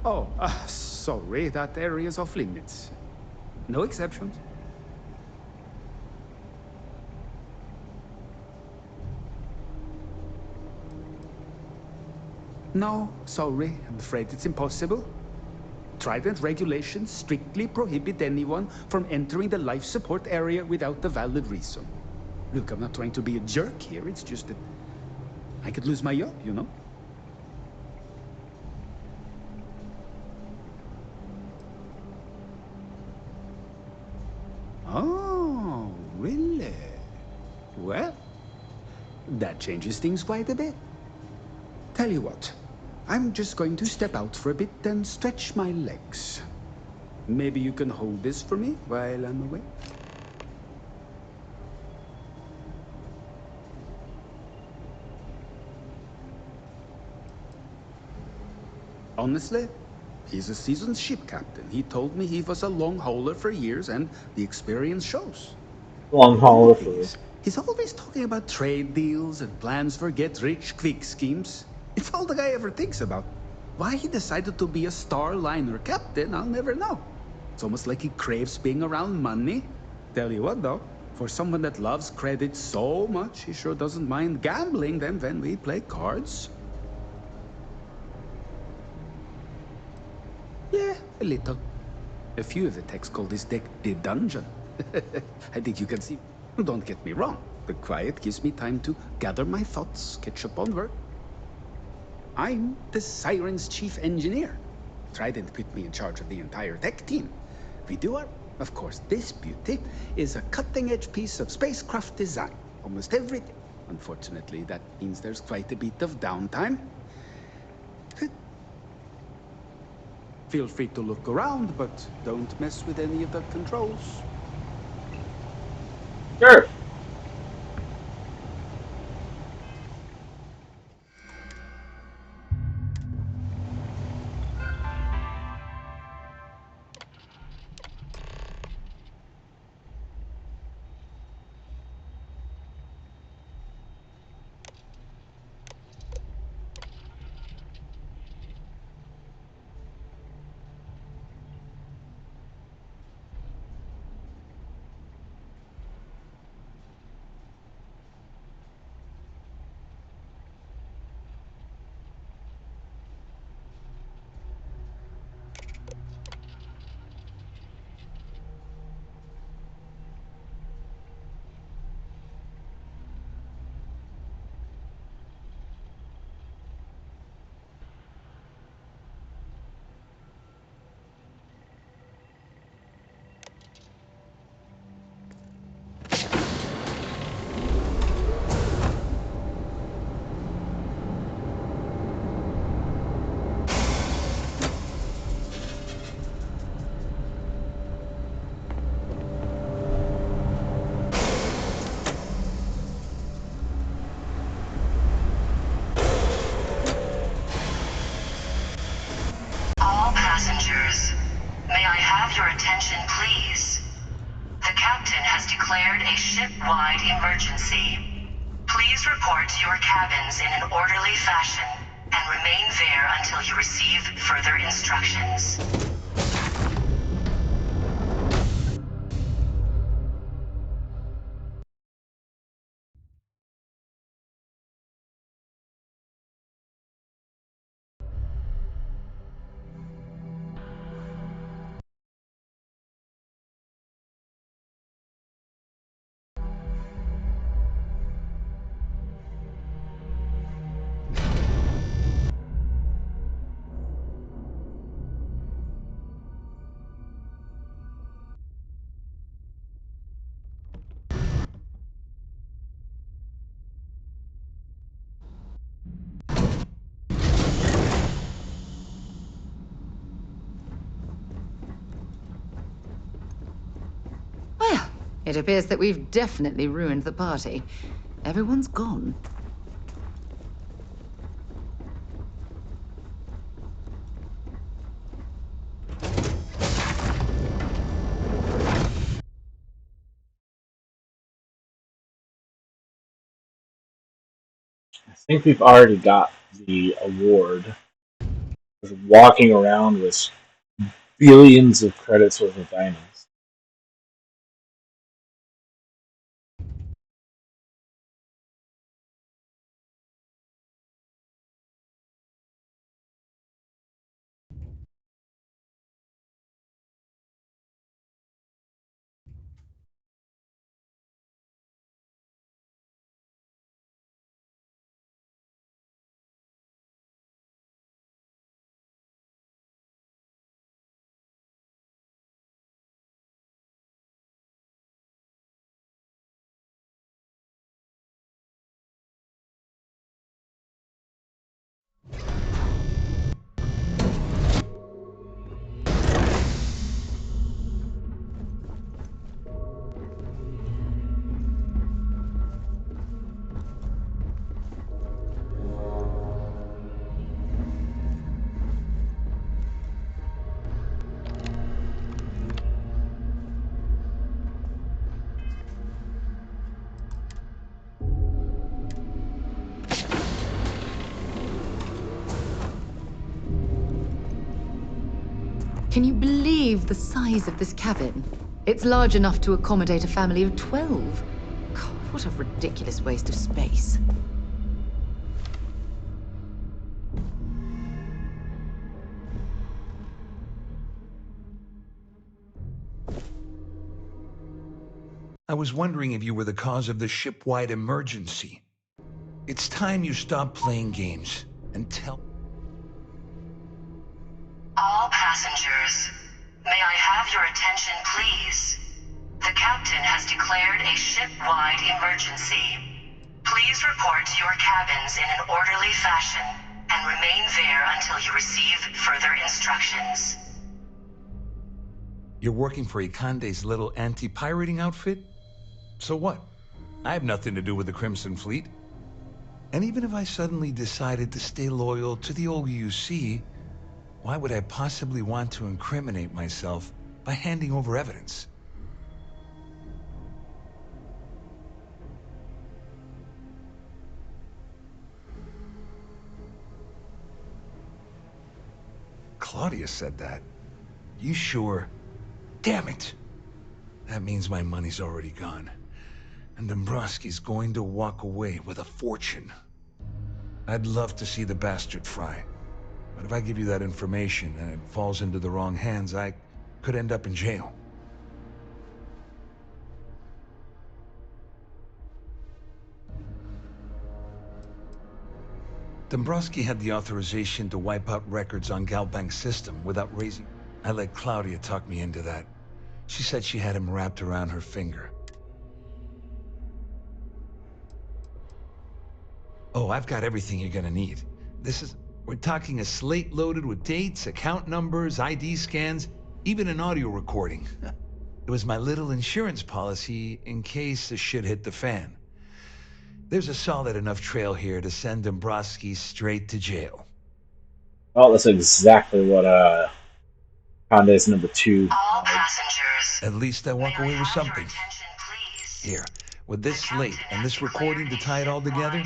Oh, sorry. That area is off limits. No exceptions. No, sorry. I'm afraid it's impossible. Trident regulations strictly prohibit anyone from entering the life support area without a valid reason. Look, I'm not trying to be a jerk here. It's just that I could lose my job, you know? Oh, really? Well, that changes things quite a bit. Tell you what, I'm just going to step out for a bit and stretch my legs. Maybe you can hold this for me while I'm away? Honestly, he's a seasoned ship captain. He told me he was a long hauler for years, and the experience shows. Long hauler for you. He's always talking about trade deals and plans for get-rich-quick schemes. It's all the guy ever thinks about. Why he decided to be a Starliner captain, I'll never know. It's almost like he craves being around money. Tell you what, though, for someone that loves credit so much, he sure doesn't mind gambling them when we play cards. Yeah, a little. A few of the techs call this deck the dungeon. I think you can see. Don't get me wrong. The quiet gives me time to gather my thoughts, catch up on work. I'm the Siren's chief engineer. Trident put me in charge of the entire tech team. We do our... Of course, this beauty is a cutting-edge piece of spacecraft design. Almost everything. Unfortunately, that means there's quite a bit of downtime. Feel free to look around, but don't mess with any of the controls. Sure. All passengers, may I have your attention, please? The captain has declared a ship-wide emergency. Please report to your cabins in an orderly fashion and remain there until you receive further instructions. It appears that we've definitely ruined the party. Everyone's gone. I think we've already got the award. Just walking around with billions of credits worth of diamonds. Can you believe the size of this cabin? It's large enough to accommodate a family of 12. God, what a ridiculous waste of space. I was wondering if you were the cause of the ship-wide emergency. It's time you stop playing games and tell... All passengers, may I have your attention, please? The captain has declared a ship-wide emergency. Please report to your cabins in an orderly fashion and remain there until you receive further instructions. You're working for Ikande's little anti-pirating outfit? So what? I have nothing to do with the Crimson Fleet. And even if I suddenly decided to stay loyal to the old UC, why would I possibly want to incriminate myself by handing over evidence? Claudia said that. You sure? Damn it! That means my money's already gone. And Dombrowski's going to walk away with a fortune. I'd love to see the bastard fry. But if I give you that information and it falls into the wrong hands, I could end up in jail. Dombrowski had the authorization to wipe out records on Galbank's system without raising... I let Claudia talk me into that. She said she had him wrapped around her finger. Oh, I've got everything you're gonna need. We're talking a slate loaded with dates, account numbers, ID scans, even an audio recording. It was my little insurance policy in case the shit hit the fan. There's a solid enough trail here to send Dombrowski straight to jail. Well, that's exactly what Conde's number 2. All passengers, At least I walk away with something. Here, with this slate and this recording to tie it all together,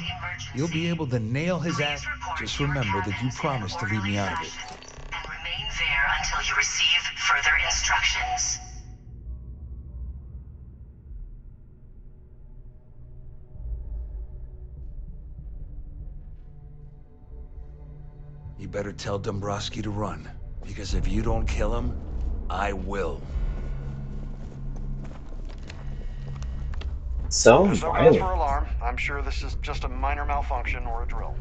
you'll be able to nail his ass. Just remember that you promised to leave me out of it. and remain there until you receive further instructions. You better tell Dombrowski to run, because if you don't kill him, I will. So There's no cause violent. for alarm. I'm sure this is just a minor malfunction or a drill.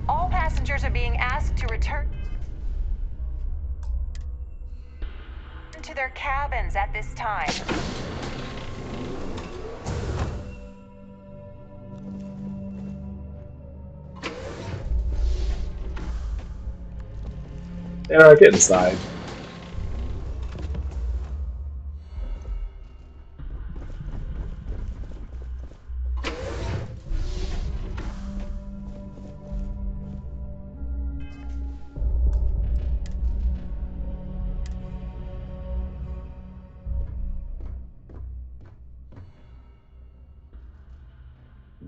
All passengers are being asked to return to their cabins at this time. There, get inside.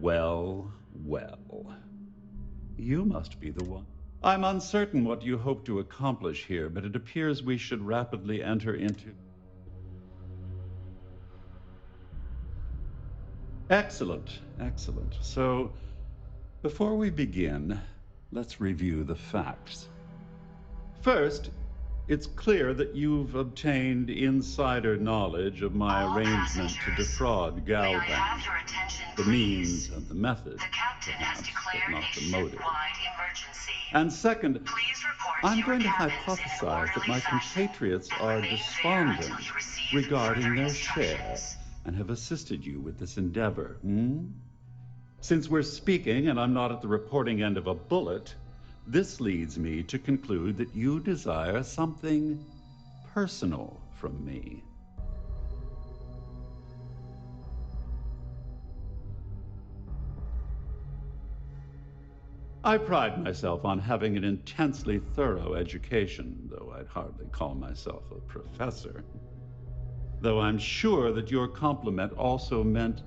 Well, well. You must be the one. I'm uncertain what you hope to accomplish here, but it appears we should rapidly enter into... Excellent, excellent. So, before we begin, let's review the facts. First, it's clear that you've obtained insider knowledge of my arrangement to defraud Galbank. The means and the method, perhaps, but not the motive. And second, I'm going to hypothesize that my compatriots are despondent regarding their share and have assisted you with this endeavor. Since we're speaking and I'm not at the reporting end of a bullet, this leads me to conclude that you desire something personal from me. I pride myself on having an intensely thorough education, though I'd hardly call myself a professor. Though I'm sure that your compliment also meant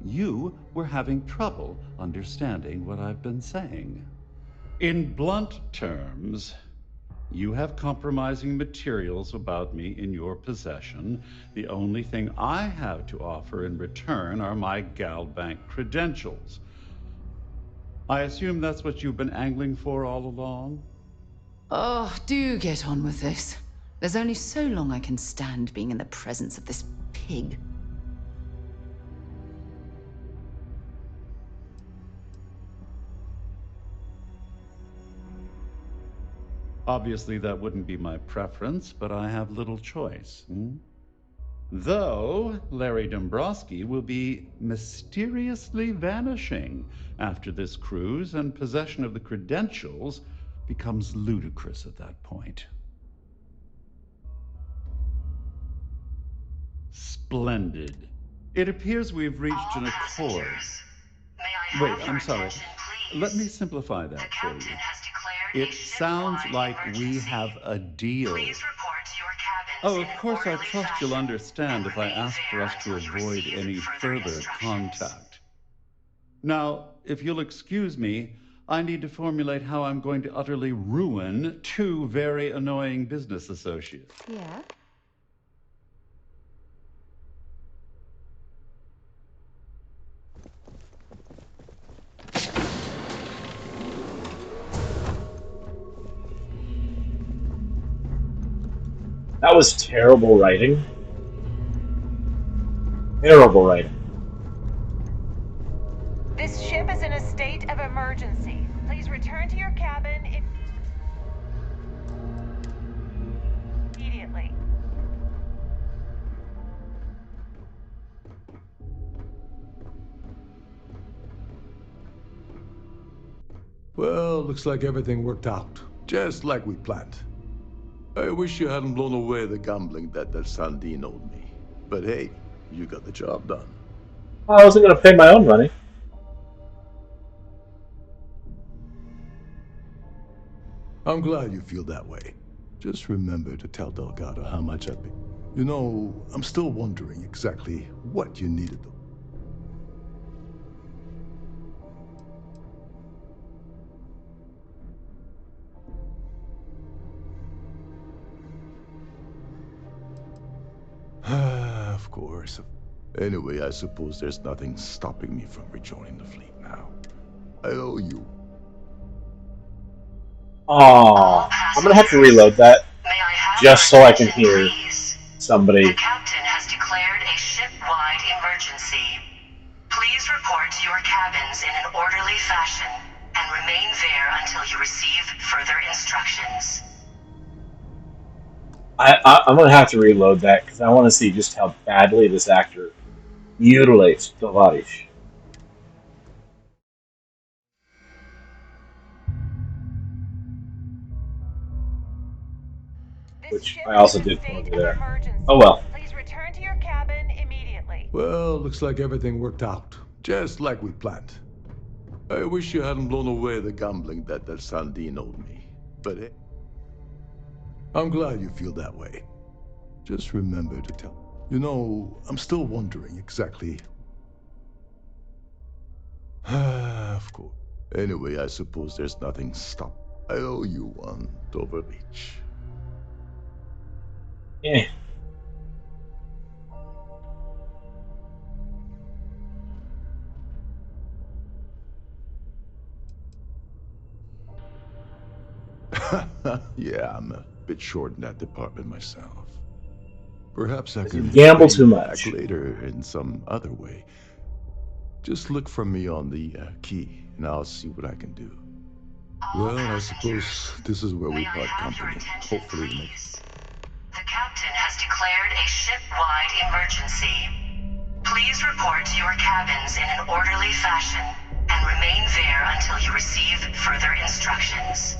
you were having trouble understanding what I've been saying. In blunt terms, you have compromising materials about me in your possession. The only thing I have to offer in return are my Galbank credentials. I assume that's what you've been angling for all along? Oh, do get on with this. There's only so long I can stand being in the presence of this pig. Obviously, that wouldn't be my preference, but I have little choice. Though Larry Dombrowski will be mysteriously vanishing after this cruise, and possession of the credentials becomes ludicrous at that point. Splendid. It appears we've reached an accord. Wait, I'm sorry. Let me simplify that for you. It sounds like we have a deal. Oh, of course, I trust you'll understand if I ask for us to avoid any further contact. Now, if you'll excuse me, I need to formulate how I'm going to utterly ruin two very annoying business associates. Yeah? That was terrible writing. Terrible writing. This ship is in a state of emergency. Please return to your cabin immediately. Well, looks like everything worked out, just like we planned. I wish you hadn't blown away the gambling debt that Sandine owed me. But hey, you got the job done. I wasn't going to pay my own money. I'm glad you feel that way. Just remember to tell Delgado how much I pay. You know, I'm still wondering exactly what you needed though. Of course. Anyway, I suppose there's nothing stopping me from rejoining the fleet now. I owe you. Aww. I'm going to have to reload that just so I can hear somebody. The captain has declared a ship-wide emergency. Please report to your cabins in an orderly fashion and remain there until you receive further instructions. I'm going to have to reload that because I want to see just how badly this actor mutilates Tavares. which I also did poorly there. Oh well. Please return to your cabin immediately. Well, looks like everything worked out, just like we planned. I wish you hadn't blown away the gambling debt that Sandine owed me. But hey, I'm glad you feel that way. Just remember to tell. You know, I'm still wondering exactly. Of course. Anyway, I suppose there's nothing stop. I owe you one, Dover Beach. Yeah. Yeah, I'm a bit short in that department myself. Perhaps I You can gamble pay too you back much. later in some other way. Just look for me on the key, and I'll see what I can do. Well, I suppose this is where we part company. Hopefully next. The captain has declared a ship-wide emergency. Please report to your cabins in an orderly fashion and remain there until you receive further instructions.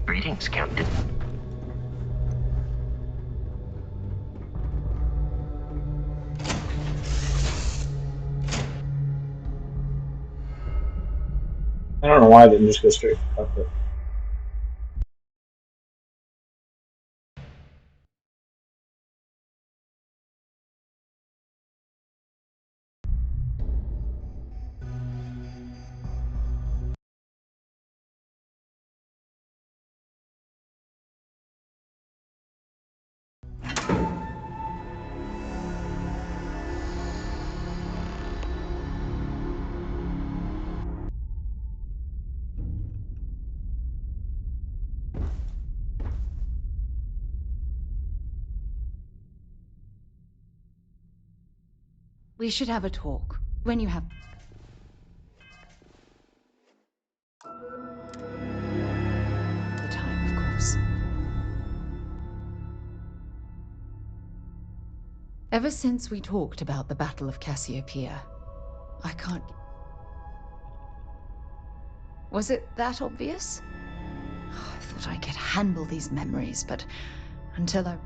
Greetings, Captain. I don't know why I didn't just go straight up it. We should have a talk. When you have... the time, of course. Ever since we talked about the Battle of Cassiopeia, I can't... Was it that obvious? Oh, I thought I could handle these memories, but until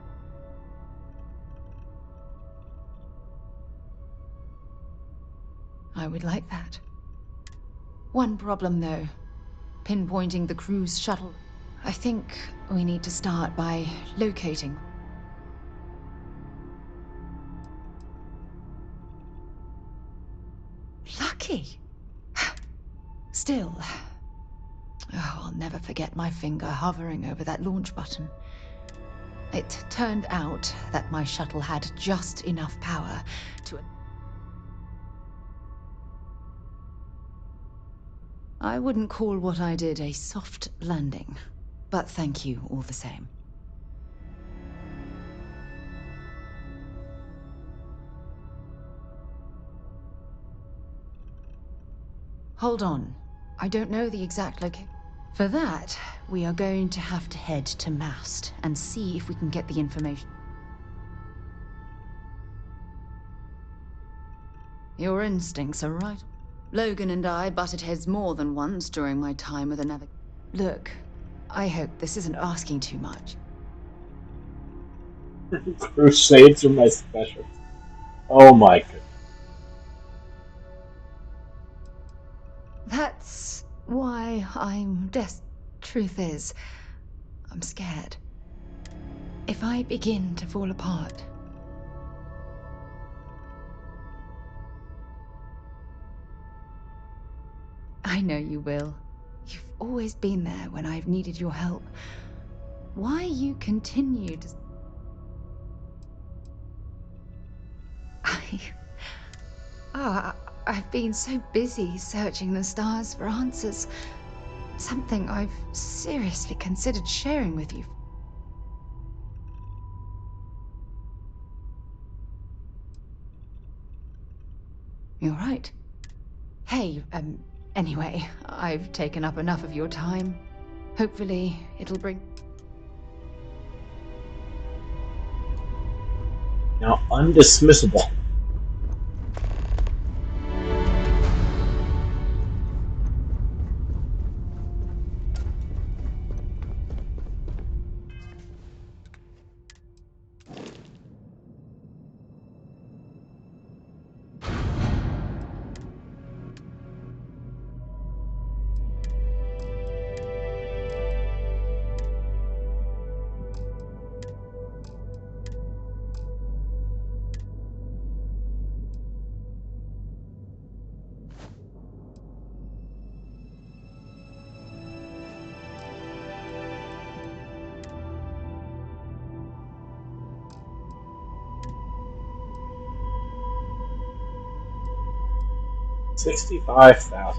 I would like that. One problem, though. Pinpointing the cruise shuttle. I think we need to start by locating... Lucky! Still... Oh, I'll never forget my finger hovering over that launch button. It turned out that my shuttle had just enough power to... I wouldn't call what I did a soft landing, but thank you all the same. Hold on. I don't know the exact location. For that, we are going to have to head to Mast and see if we can get the information. Your instincts are right. Logan and I butted heads more than once during my time with a navigator. Look, I hope this isn't asking too much. Crusades are my special. Oh my goodness. That's why I'm truth is, I'm scared. If I begin to fall apart, I know you will. You've always been there when I've needed your help. Why you continued... I've been so busy searching the stars for answers. Something I've seriously considered sharing with you. You're right. Hey, anyway, I've taken up enough of your time. Hopefully, it'll bring... Now, undismissible. $65,000.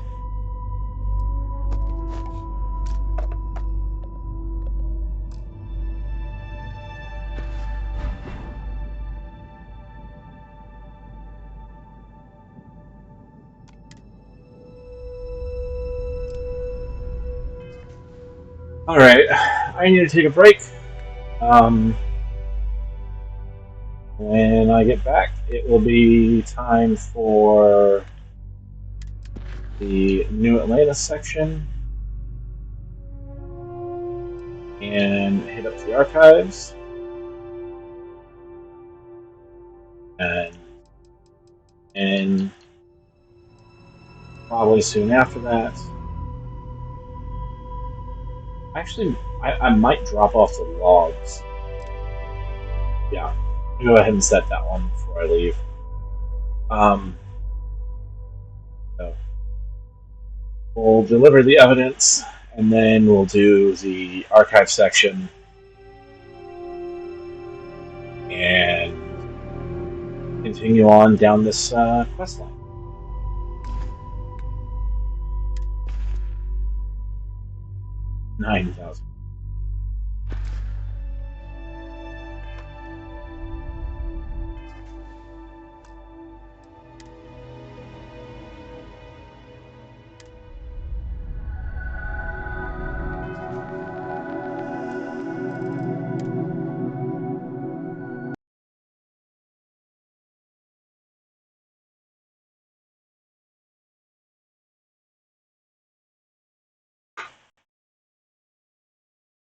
Alright, I need to take a break. When I get back, it will be time for the New Atlanta section and hit up the archives. And probably soon after that. Actually, I might drop off the logs. Yeah, I'll go ahead and set that one before I leave. So we'll deliver the evidence, and then we'll do the archive section and continue on down this quest line. 9,000.